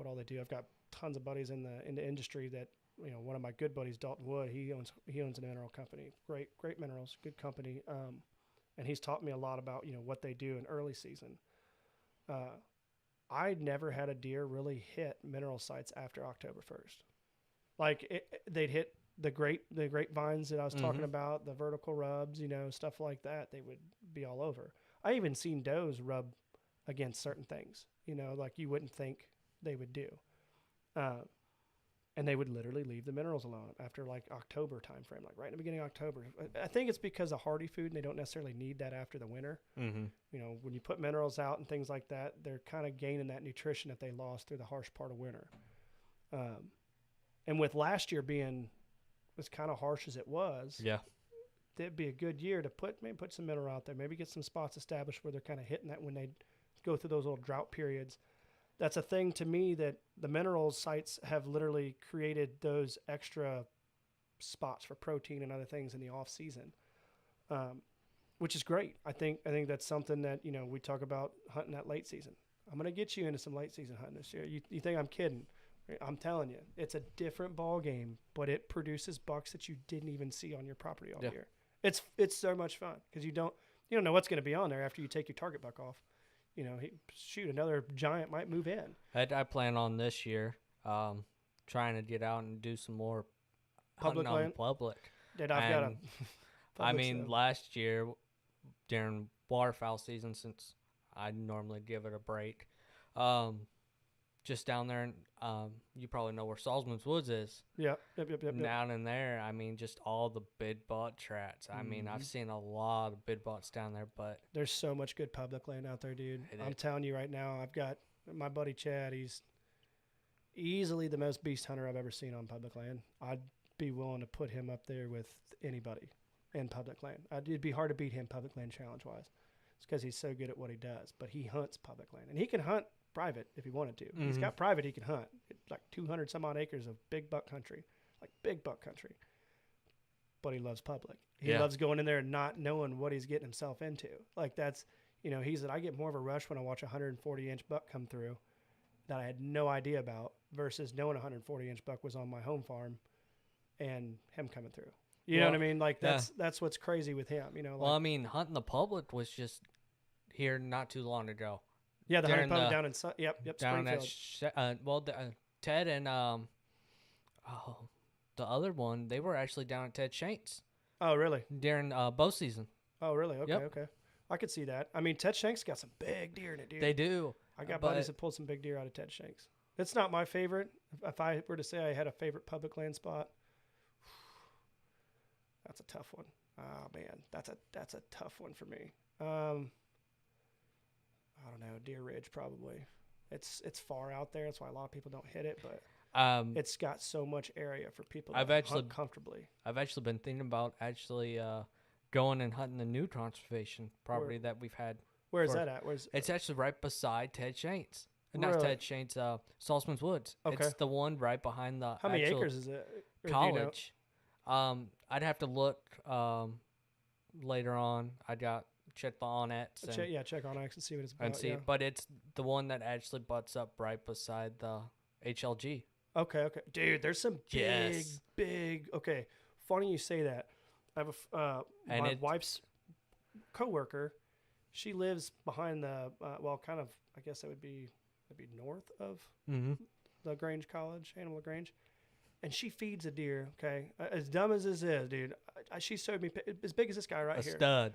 all they do. I've got tons of buddies in the industry that one of my good buddies, Dalton Wood. He owns a mineral company. Great minerals, good company. And he's taught me a lot about what they do in early season. I never had a deer really hit mineral sites after October 1st. Like they'd hit the grapevines that I was talking about, the vertical rubs, stuff like that. They would be all over. I even seen does rub against certain things, like you wouldn't think they would do. And they would literally leave the minerals alone after like October timeframe, like right in the beginning of October. I think it's because of hardy food and they don't necessarily need that after the winter. Mm-hmm. When you put minerals out and things like that, they're kind of gaining that nutrition that they lost through the harsh part of winter. And with last year being as kind of harsh as it was, it'd be a good year to put some mineral out there, maybe get some spots established where they're kind of hitting that when they go through those little drought periods. That's a thing to me that the mineral sites have literally created those extra spots for protein and other things in the off season, which is great. I think that's something that, we talk about hunting that late season. I'm going to get you into some late season hunting this year. You think I'm kidding? I'm telling you, it's a different ball game, but it produces bucks that you didn't even see on your property all year. It's so much fun because you don't know what's going to be on there after you take your target buck off. Another giant might move in. I plan on this year trying to get out and do some more public hunting land. On public. Dude, I've got a last year during waterfowl season, since I normally give it a break, just down there, and you probably know where Salzman's Woods is. Yep. Down in there, just all the bid butt trats. I've seen a lot of bid butts down there, but there's so much good public land out there, dude. I'm telling you right now, I've got my buddy Chad. He's easily the most beast hunter I've ever seen on public land. I'd be willing to put him up there with anybody in public land. It'd be hard to beat him public land challenge-wise. It's because he's so good at what he does, but he hunts public land, and he can hunt private if he wanted to. He's got private he can hunt. It's like 200 some odd acres of big buck country. But he loves public. He loves going in there and not knowing what he's getting himself into. Like that's, he said, I get more of a rush when I watch a 140-inch buck come through that I had no idea about versus knowing a 140-inch buck was on my home farm and him coming through. You know what I mean? Like that's what's crazy with him, hunting the public was just, here not too long ago. Yeah, the hunting During pub the- down in Down at Springfield. Ted and the other one, they were actually down at Ted Shank's Oh, really? during bow season. Oh, really? Okay, Yep. okay. I could see that. I mean, Ted Shanks got some big deer in it, dude. They do. I got but buddies that pulled some big deer out of Ted Shanks. It's not my favorite. If I were to say I had a favorite public land spot, that's a tough one. Oh man, that's a tough one for me. I don't know, Deer Ridge probably. It's far out there. That's why a lot of people don't hit it, but it's got so much area for people to hunt comfortably. I've actually been thinking about going and hunting the new conservation property that we've had. Where is that at? It's actually right beside Ted Shank's. Not Really? Ted Shank's, Saltzman's Woods. Okay. It's the one right behind the How many actual acres is it? Or do you know? college. I'd have to look later on. I got check the Onnets Check on X and see what it's about. and see, yeah. but it's the one that actually butts up right beside the HLG. Okay. Dude, there's some big. Okay, funny you say that. I have my wife's coworker. She lives behind the kind of. I guess that'd be north of LaGrange College, Animal LaGrange, and she feeds a deer. Okay, as dumb as this is, dude. She showed me as big as this guy right here. Stud.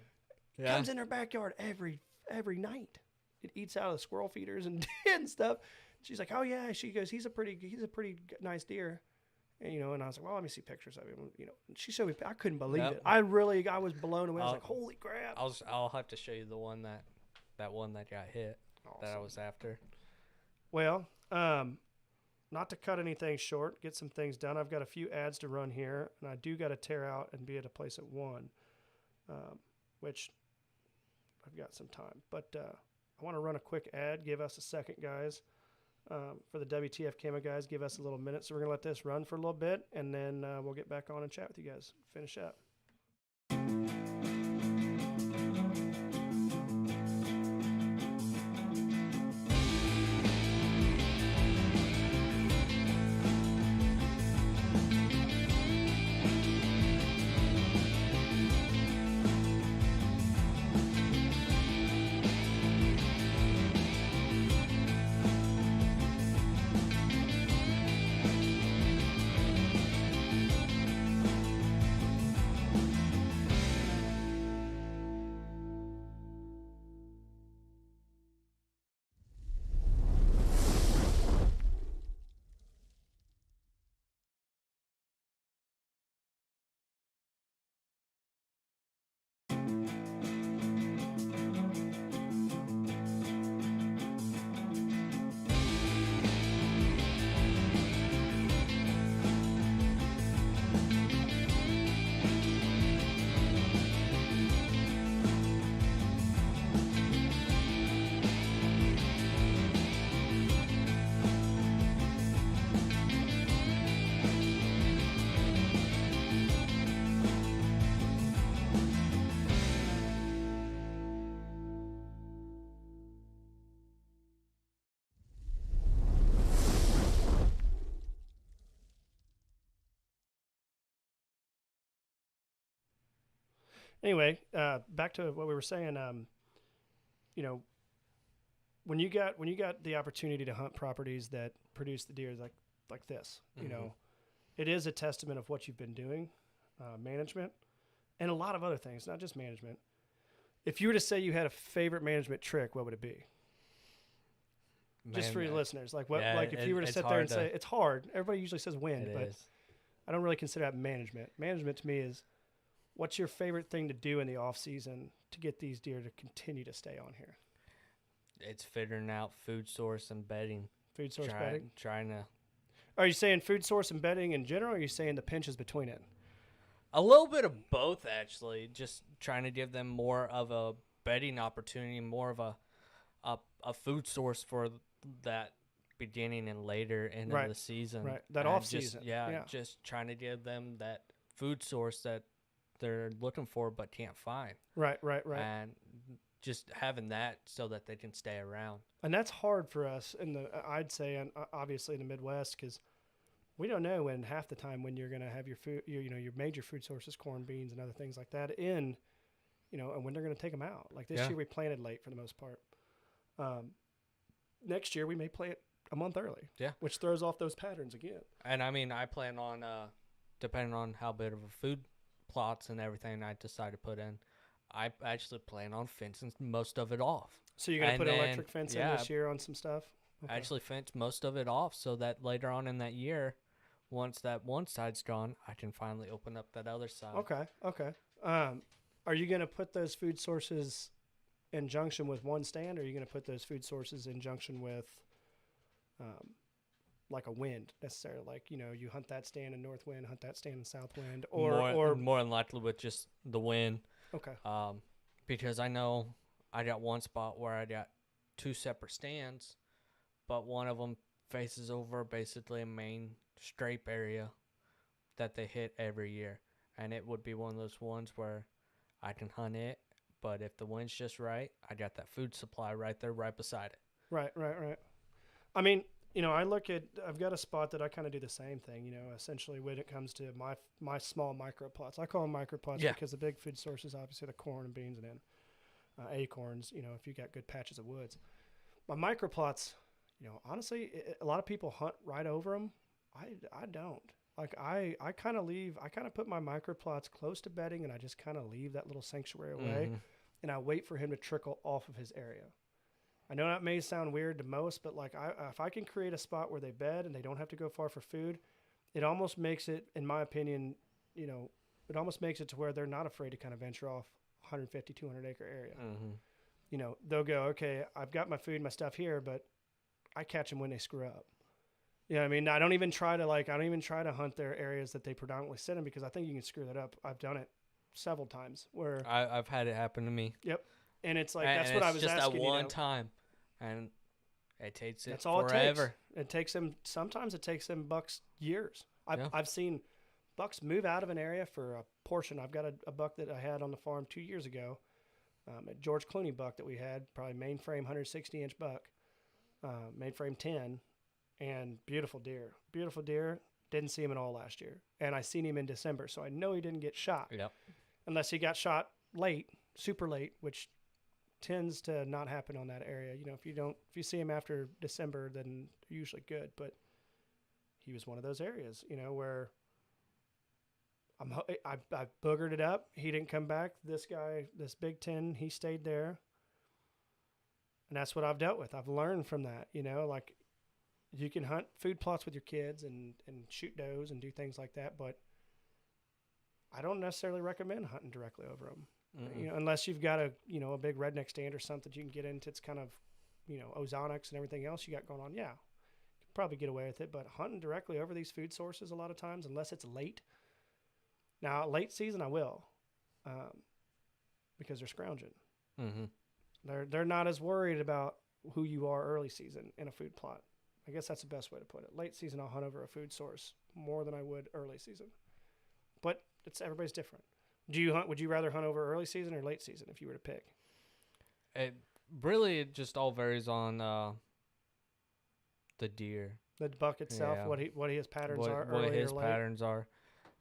Yeah. Comes in her backyard every night. It eats out of the squirrel feeders and stuff. She's like, oh yeah. She goes, he's a pretty nice deer. And, and I was like, well, let me see pictures of him. And she showed me. I couldn't believe it. I was blown away. I was like, holy crap. I'll have to show you the one that one that got hit. Awesome. That I was after. Well, not to cut anything short, get some things done. I've got a few ads to run here, and I do got to tear out and be at a place at 1, which I've got some time. But I want to run a quick ad. Give us a second, guys. For the WTF Camo guys, give us a little minute. So we're going to let this run for a little bit, and then we'll get back on and chat with you guys. Finish up. Anyway, back to what we were saying. When you got the opportunity to hunt properties that produce the deer like this, it is a testament of what you've been doing, management, and a lot of other things, not just management. If you were to say you had a favorite management trick, what would it be? Just for your listeners, if you were to sit there and say it's hard. Everybody usually says wind, but I don't really consider that management. Management to me is, what's your favorite thing to do in the off season to get these deer to continue to stay on here? It's figuring out food source and bedding. Food source bedding? Trying to. Are you saying food source and bedding in general, or are you saying the pinches between it? A little bit of both, actually. Just trying to give them more of a bedding opportunity, more of a food source for that beginning and later end of the season. Right, that off season. Just trying to give them that food source that they're looking for but can't find. Right. And just having that so that they can stay around. And that's hard for us I'd say, and obviously in the Midwest, because we don't know when half the time when you're going to have your food, your major food sources, corn, beans, and other things like that in and when they're going to take them out. Like this Yeah. year we planted late for the most part. Next year we may plant a month early. Yeah. Which throws off those patterns again. And I mean, I plan on, depending on how big of a food plots and everything I decide to put in, I actually plan on fencing most of it off. So you're going to And put then, electric fence in yeah, this year on some stuff? Okay. Actually fence most of it off so that later on in that year, once that one side's gone, I can finally open up that other side. Okay. Are you going to put those food sources in junction with one stand, or are you going to put those food sources in junction with like a wind necessarily? Like, you hunt that stand in north wind, hunt that stand in south wind, or more than likely with just the wind. Okay. Because I know I got one spot where I got two separate stands, but one of them faces over basically a main strape area that they hit every year. And it would be one of those ones where I can hunt it, but if the wind's just right, I got that food supply right there, right beside it. Right. I mean, I've got a spot that I kind of do the same thing, essentially when it comes to my small micro plots. I call them micro plots because the big food sources, obviously the corn and beans and then acorns, if you got good patches of woods. My micro plots, honestly, a lot of people hunt right over them. I don't. Like I kind of put my micro plots close to bedding, and I just kind of leave that little sanctuary away, and I wait for him to trickle off of his area. I know that may sound weird to most, but like if I can create a spot where they bed and they don't have to go far for food, it almost makes it, in my opinion, it almost makes it to where they're not afraid to kind of venture off 150, 200 acre area. They'll go, okay, I've got my food, my stuff here, but I catch them when they screw up. I mean, I don't even try to hunt their areas that they predominantly sit in, because I think you can screw that up. I've done it several times where I've had it happen to me. Yep. And it's like, that's what I was asking. It's just that one time, and it takes that's all forever. It takes them, sometimes it takes them bucks years. I've seen bucks move out of an area for a portion. I've got a buck that I had on the farm 2 years ago, a George Clooney buck that we had, probably mainframe 160-inch buck, mainframe 10, and beautiful deer. Didn't see him at all last year. And I seen him in December, so I know he didn't get shot. Yep. Unless he got shot late, super late, which tends to not happen on that area. If you see him after December, then they're usually good. But he was one of those areas, where I boogered it up. He didn't come back. This guy, this Big 10, he stayed there. And that's what I've dealt with. I've learned from that, like you can hunt food plots with your kids and shoot does and do things like that. But I don't necessarily recommend hunting directly over them. Unless you've got a big redneck stand or something you can get into. It's kind of, ozonics and everything else you got going on. Yeah, you could probably get away with it. But hunting directly over these food sources a lot of times, unless it's late. Now, late season I will, because they're scrounging. They're not as worried about who you are early season in a food plot. I guess that's the best way to put it. Late season I'll hunt over a food source more than I would early season. But everybody's different. Would you rather hunt over early season or late season if you were to pick? It just all varies on the deer. The buck itself, what his patterns are, what early his or late. patterns are,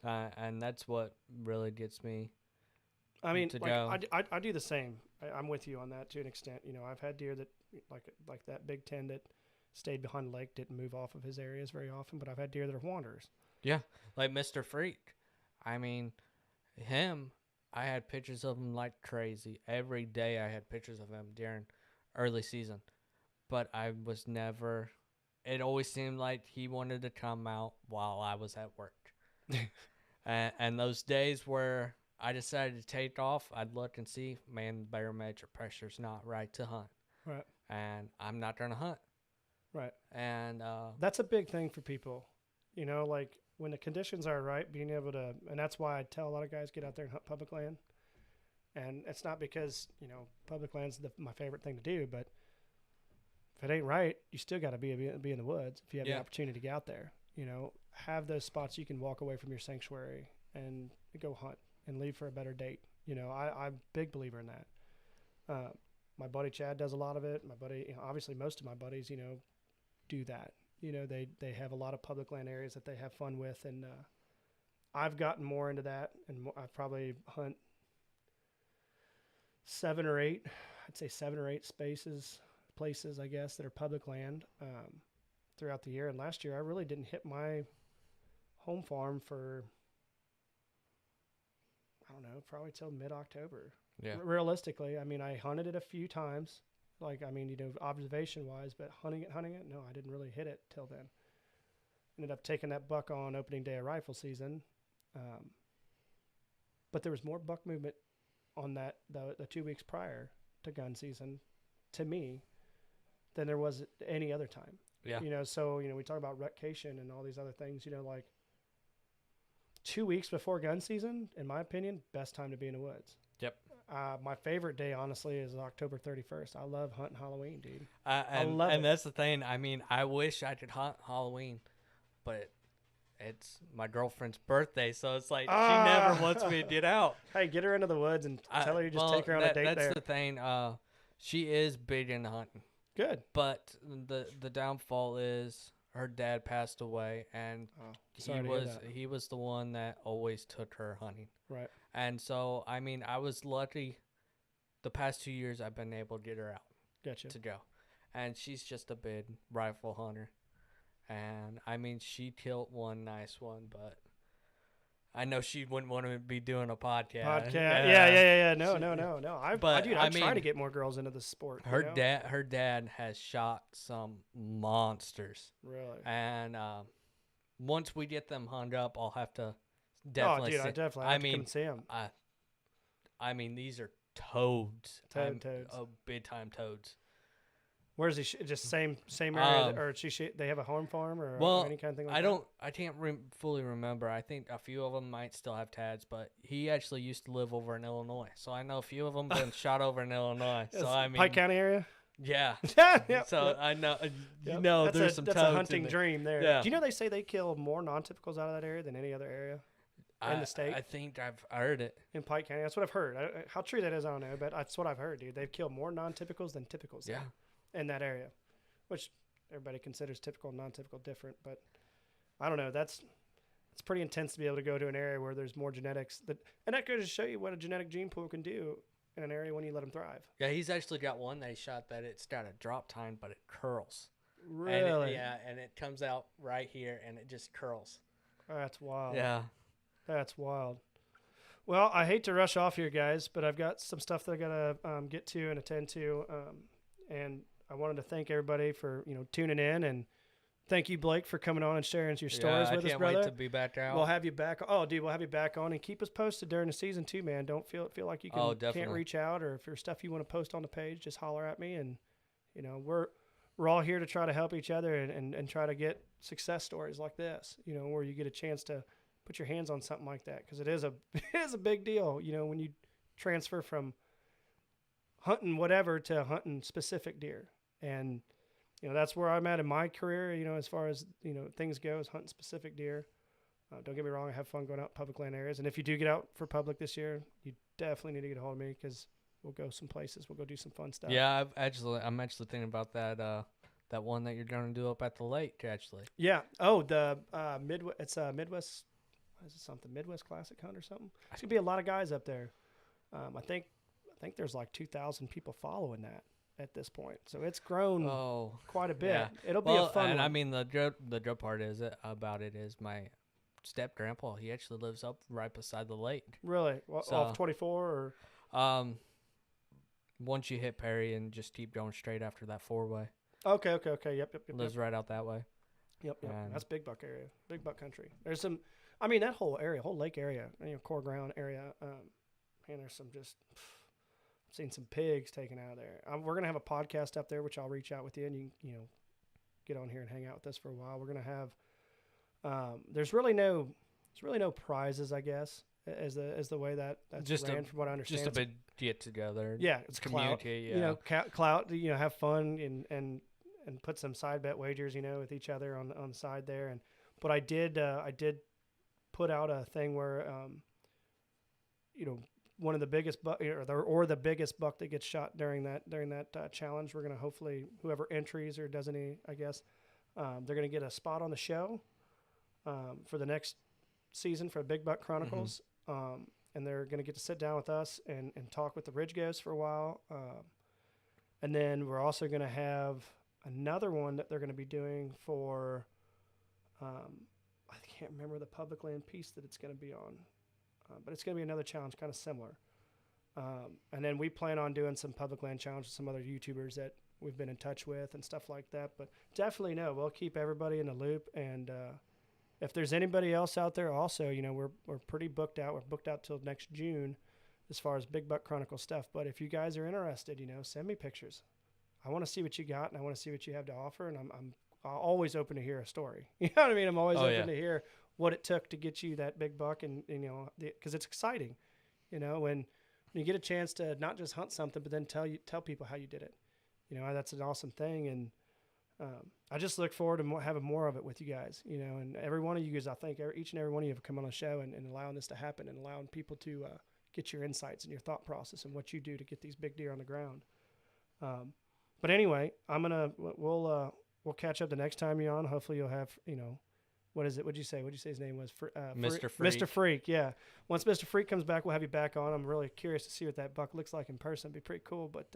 and that's what really gets me. I mean, to like, go. I do the same. I'm with you on that to an extent. I've had deer that like that Big 10 that stayed behind the lake, didn't move off of his areas very often, but I've had deer that are wanderers. Yeah, like Mr. Freak. I mean, him, I had pictures of him like crazy. Every day I had pictures of him during early season. But I was never, it always seemed like he wanted to come out while I was at work. and those days where I decided to take off, I'd look and see, man, the barometric pressure's not right to hunt. Right. And I'm not going to hunt. Right. And that's a big thing for people. Like when the conditions are right, being able to, and that's why I tell a lot of guys get out there and hunt public land. And it's not because, public land's my favorite thing to do, but if it ain't right, you still got to be in the woods. If you have the opportunity to get out there, have those spots you can walk away from your sanctuary and go hunt and leave for a better date. I'm a big believer in that. My buddy Chad does a lot of it. My buddy, obviously most of my buddies, do that. They have a lot of public land areas that they have fun with. And I've gotten more into that. And I probably hunt 7 or 8, I'd say 7 or 8 places, I guess, that are public land throughout the year. And last year, I really didn't hit my home farm for, I don't know, probably till mid-October. Yeah. Realistically, I mean, I hunted it a few times, like, I mean, you know, observation-wise, but hunting it, no, I didn't really hit it till then. Ended up taking that buck on opening day of rifle season. But there was more buck movement on that the 2 weeks prior to gun season, to me, than there was any other time. Yeah. You know, so, you know, we talk about rutcation and all these other things, you know, like 2 weeks before gun season, in my opinion, best time to be in the woods. Yep. My favorite day, honestly, is October 31st. I love hunting Halloween, dude. I love it. And that's the thing. I mean, I wish I could hunt Halloween, but it's my girlfriend's birthday, so it's like she never wants me to get out. Hey, get her into the woods and tell her you just take her on a date that's there. the thing. She is big into hunting. Good. But the downfall is her dad passed away, and he was the one that always took her hunting. Right. And so, I mean, I was lucky. The past 2 years, I've been able to get her out. Gotcha. To go, and she's just a big rifle hunter. And I mean, she killed one nice one, but I know she wouldn't want to be doing a podcast. Yeah. No. I'm trying mean, to get more girls into the sport. Her dad has shot some monsters. Really? And once we get them hung up, I'll have to definitely. I definitely. Have to come see them. I mean, these are toads. Toads. Big time toads. Where is he? Just same area, or they have a home farm, or any kind of thing like that? I can't fully remember. I think a few of them might still have tads, but he actually used to live over in Illinois, so I know a few of them been shot over in Illinois. So I mean, Pike County area. Yeah. Yep, so yep. I know. There's some. That's a hunting in dream there. Yeah. Do you know they say they kill more non-typicals out of that area than any other area in the state? I think I've heard it In Pike County, that's what I've heard. How true that is, I don't know, but that's what I've heard, dude. They've killed more non-typicals than typicals. Yeah. In that area. Which everybody considers typical and non-typical different, but I don't know. It's pretty intense to be able to go to an area where there's more genetics, and that goes to show you what a genetic gene pool can do in an area when you let them thrive. Yeah, he's actually got one that he shot that it's got a drop tine, but it curls. Really? And it comes out right here, and it just curls. That's wild. Yeah. That's wild. Well, I hate to rush off here, guys, but I've got some stuff that I got to get to and attend to, and I wanted to thank everybody for, tuning in, and thank you, Blake, for coming on and sharing your stories with us, brother. I can't wait to be back out. We'll have you back. Oh, dude, we'll have you back on, and keep us posted during the season too, man. Don't feel like you can't reach out, or if there's stuff you want to post on the page, just holler at me, and we're all here to try to help each other and try to get success stories like this, where you get a chance to put your hands on something like that, because it is a big deal, when you transfer from hunting whatever to hunting specific deer. And, that's where I'm at in my career, as far as, things go, is hunting specific deer. Don't get me wrong. I have fun going out public land areas. And if you do get out for public this year, you definitely need to get a hold of me, because we'll go some places. We'll go do some fun stuff. Yeah, I'm actually thinking about that one that you're going to do up at the lake, actually. Yeah. Oh, the Midwest. It's a Midwest. What is it? Something Midwest Classic Hunt or something. There's gonna be a lot of guys up there. I think there's like 2,000 people following that at this point, so it's grown quite a bit. Yeah. It'll be a fun one. I mean, the good part is my step grandpa. He actually lives up right beside the lake. Really? Off 24 or? Once you hit Perry and just keep going straight after that 4-way. Okay. Yep. Lives right out that way. Yep. That's big buck area, big buck country. There's some. I mean, that whole area, whole lake area, core ground area. Man, there's some just. I've seen some pigs taken out of there. We're gonna have a podcast up there, which I'll reach out with you, and you get on here and hang out with us for a while. We're gonna have. There's really no prizes, I guess, as the way that's just ran, from what I understand. Just a big get together. Yeah, it's community. Clout, yeah, clout. Have fun and put some side bet wagers, with each other on the side there. But I did put out a thing where one of the biggest buck or the biggest buck that gets shot during that challenge, we're gonna hopefully, whoever entries or does any, I guess, they're gonna get a spot on the show for the next season for Big Buck Chronicles. and they're going to get to sit down with us and talk with the Ridge Ghosts for a while. And then we're also going to have another one that they're going to be doing for, I can't remember the public land piece that it's going to be on, but it's going to be another challenge kind of similar. And then we plan on doing some public land challenges with some other YouTubers that we've been in touch with and stuff like that. But definitely we'll keep everybody in the loop. And if there's anybody else out there also, we're pretty booked out. We're booked out till next June as far as Big Buck Chronicle stuff. But if you guys are interested, send me pictures. I want to see what you got, and I want to see what you have to offer. And I'm always open to hear a story. You know what I mean? I'm always open to hear what it took to get you that big buck, and because it's exciting, when you get a chance to not just hunt something, but then tell people how you did it. That's an awesome thing, and I just look forward to having more of it with you guys. And every one of you guys, I think each and every one of you have come on the show and allowing this to happen and allowing people to get your insights and your thought process and what you do to get these big deer on the ground. But anyway, we'll catch up the next time you're on. Hopefully you'll have, what is it? What'd you say his name was? Mr. Freak. Mr. Freak, yeah. Once Mr. Freak comes back, we'll have you back on. I'm really curious to see what that buck looks like in person. It'd be pretty cool. But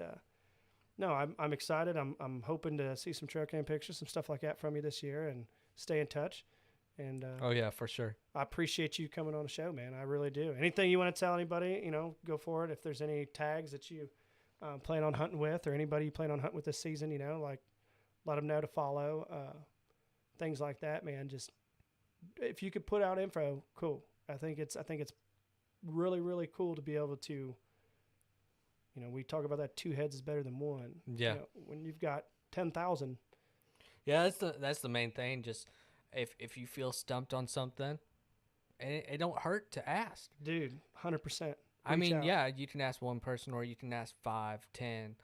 no, I'm excited. I'm hoping to see some trail cam pictures, some stuff like that from you this year, and stay in touch. And oh yeah, for sure. I appreciate you coming on the show, man. I really do. Anything you want to tell anybody, go for it. If there's any tags that you plan on hunting with, or anybody you plan on hunting with this season, like let them know to follow, things like that, man. Just if you could put out info, cool. I think it's really, really cool to be able to, we talk about that 2 heads is better than one. Yeah. When you've got 10,000. Yeah, that's the main thing. Just if you feel stumped on something, it don't hurt to ask. Dude, 100%. I mean, yeah, you can ask one person or you can ask 5, 10.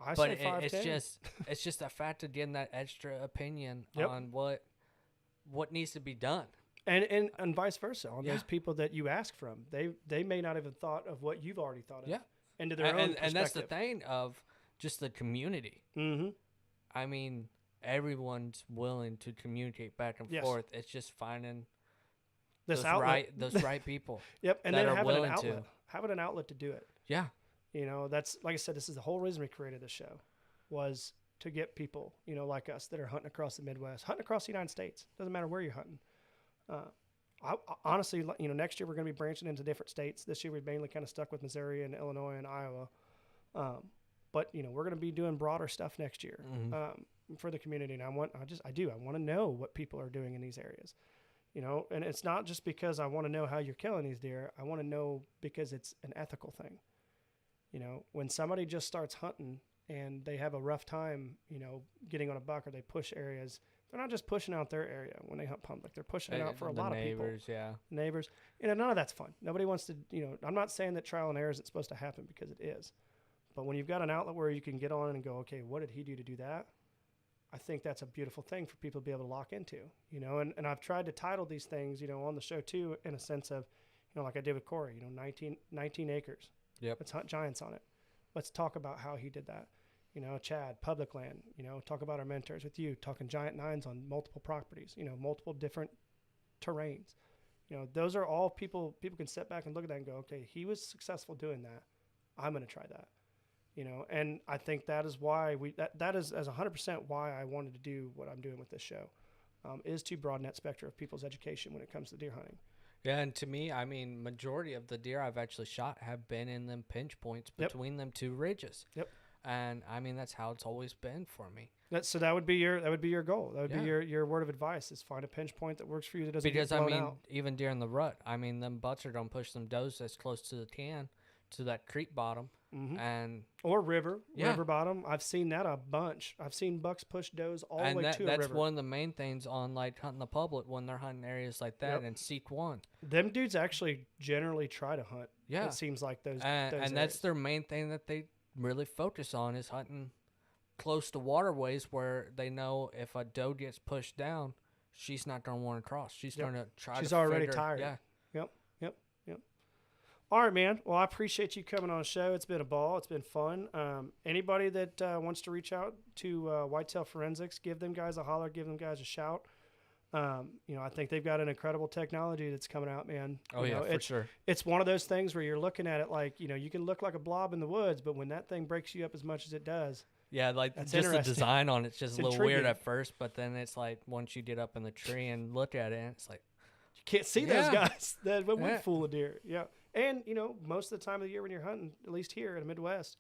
I say 5, it's 10. it's just a fact of getting that extra opinion Yep. on what needs to be done. And vice versa on those people that you ask from. They may not have even thought of what you've already thought of. Yeah. Into their own perspective. And that's the thing of just the community. Mm-hmm. I mean, everyone's willing to communicate back and Yes. forth. It's just finding This those outlet. those right people. Yep, and that then are having an willing outlet. to. Having an outlet to do it. Yeah. That's like I said. This is the whole reason we created this show, was to get people, like us that are hunting across the Midwest, hunting across the United States. Doesn't matter where you're hunting. I honestly, next year we're going to be branching into different states. This year we've mainly kind of stuck with Missouri and Illinois and Iowa. But we're going to be doing broader stuff next year for the community. And I want to know what people are doing in these areas, and it's not just because I want to know how you're killing these deer. I want to know because it's an ethical thing. When somebody just starts hunting and they have a rough time, getting on a buck, or they push areas, they're not just pushing out their area when they hunt public. They're pushing it out for a lot of people. Neighbors. None of that's fun. Nobody wants to, I'm not saying that trial and error isn't supposed to happen, because it is. But when you've got an outlet where you can get on and go, okay, what did he do to do that? I think that's a beautiful thing for people to be able to lock into, and I've tried to title these things, on the show too, in a sense of, like I did with Corey, 19 acres. Yep. Let's hunt giants on it. Let's talk about how he did that. Chad, public land, talk about our mentors with you, talking giant nines on multiple properties, multiple different terrains. Those are all people can step back and look at that and go, okay, he was successful doing that. I'm going to try that. And I think that is why that is as 100% why I wanted to do what I'm doing with this show, is to broaden that spectrum of people's education when it comes to deer hunting. Yeah, and to me, I mean, majority of the deer I've actually shot have been in them pinch points between them 2 ridges. Yep. And I mean, that's how it's always been for me. So that would be your goal. That would be your word of advice, is find a pinch point that works for you, that doesn't get blown out. Even during the rut, I mean, them butts are gonna push them does as close to the tan, to that creek bottom, and or river bottom. I've seen that a bunch. I've seen bucks push does all the way to a river. That's one of the main things on like hunting the public when they're hunting areas like that and seek one. Them dudes actually generally try to hunt. Yeah, it seems like those. And that's their main thing that they really focus on, is hunting close to waterways where they know if a doe gets pushed down, she's not going to want to cross. She's going to try. She's already tired. Yeah. Yep. All right, man. Well, I appreciate you coming on the show. It's been a ball. It's been fun. Anybody that wants to reach out to Whitetail Forensics, give them guys a holler, give them guys a shout. I think they've got an incredible technology that's coming out, man. Oh, yeah, for sure. It's one of those things where you're looking at it like, you can look like a blob in the woods, but when that thing breaks you up as much as it does, Yeah, like that's just the interesting. design on it's just It's a little weird intriguing. at first, but then it's like once you get up in the tree and look at it, it's like, You can't see those Yeah. guys that would Yeah. fool a deer. Yeah. And, most of the time of the year when you're hunting, at least here in the Midwest,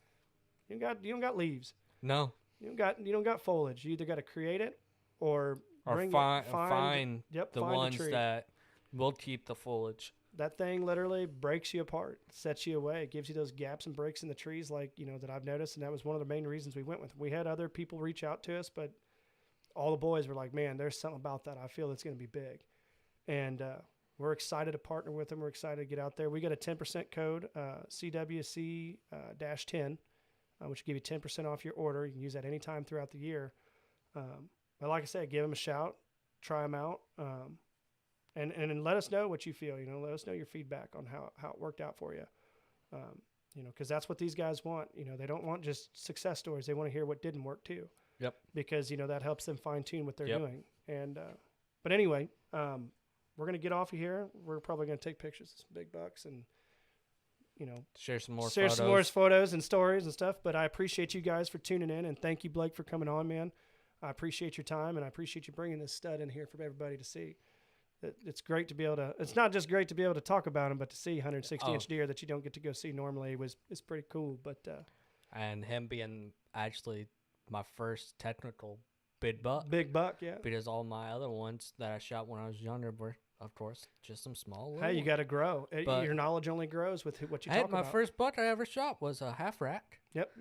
you don't got leaves. no, You don't got foliage. You either got to create it or bring find yep, the find a ones tree. that will keep the foliage. That thing literally breaks you apart, sets you away. It gives you those gaps and breaks in the trees like, that I've noticed. And that was one of the main reasons we went with them. We had other people reach out to us, but all the boys were like, man, there's something about that. I feel it's going to be big. And we're excited to partner with them. We're excited to get out there. We got a 10% code, CWC-10, which will give you 10% off your order. You can use that anytime throughout the year. But like I said, give them a shout, try them out. And let us know what you feel. Let us know your feedback on how it worked out for you. Because that's what these guys want. They don't want just success stories. They want to hear what didn't work too. Yep. Because that helps them fine tune what they're Yep. doing. And but anyway, we're gonna get off of here. We're probably gonna take pictures of some big bucks and Share some more share photos. some more photos and stories and stuff. But I appreciate you guys for tuning in, and thank you, Blake, for coming on, man. I appreciate your time, and I appreciate you bringing this stud in here for everybody to see. It's great to be able to. It's not just great to be able to talk about them, but to see 160-inch deer that you don't get to go see normally is pretty cool. But And him being actually my first technical big buck. big buck, yeah. Because all my other ones that I shot when I was younger were, of course, just some small little Hey, you ones. got to grow. But- Your knowledge only grows with what you Hey, talk my about. first buck I ever shot was a half rack. Yep.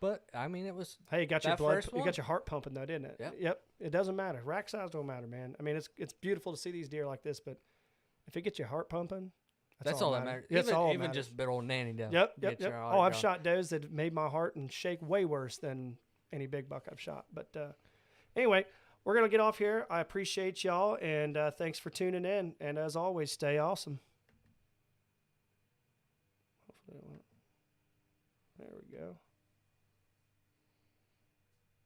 But, I mean, it was... Hey, you got your That blood. first You one? got your heart pumping though, didn't it? Yep. It doesn't matter. Rack size don't matter, man. I mean, it's beautiful to see these deer like this, but if it gets your heart pumping, That's all that matters. That's all that Even matters. just big old nanny down. Yep. Get your heart Oh, I've going. shot does that made my heart and shake way worse than any big buck I've shot. But anyway, we're gonna get off here. I appreciate y'all, and thanks for tuning in. And as always, stay awesome. Hopefully it won't. There we go.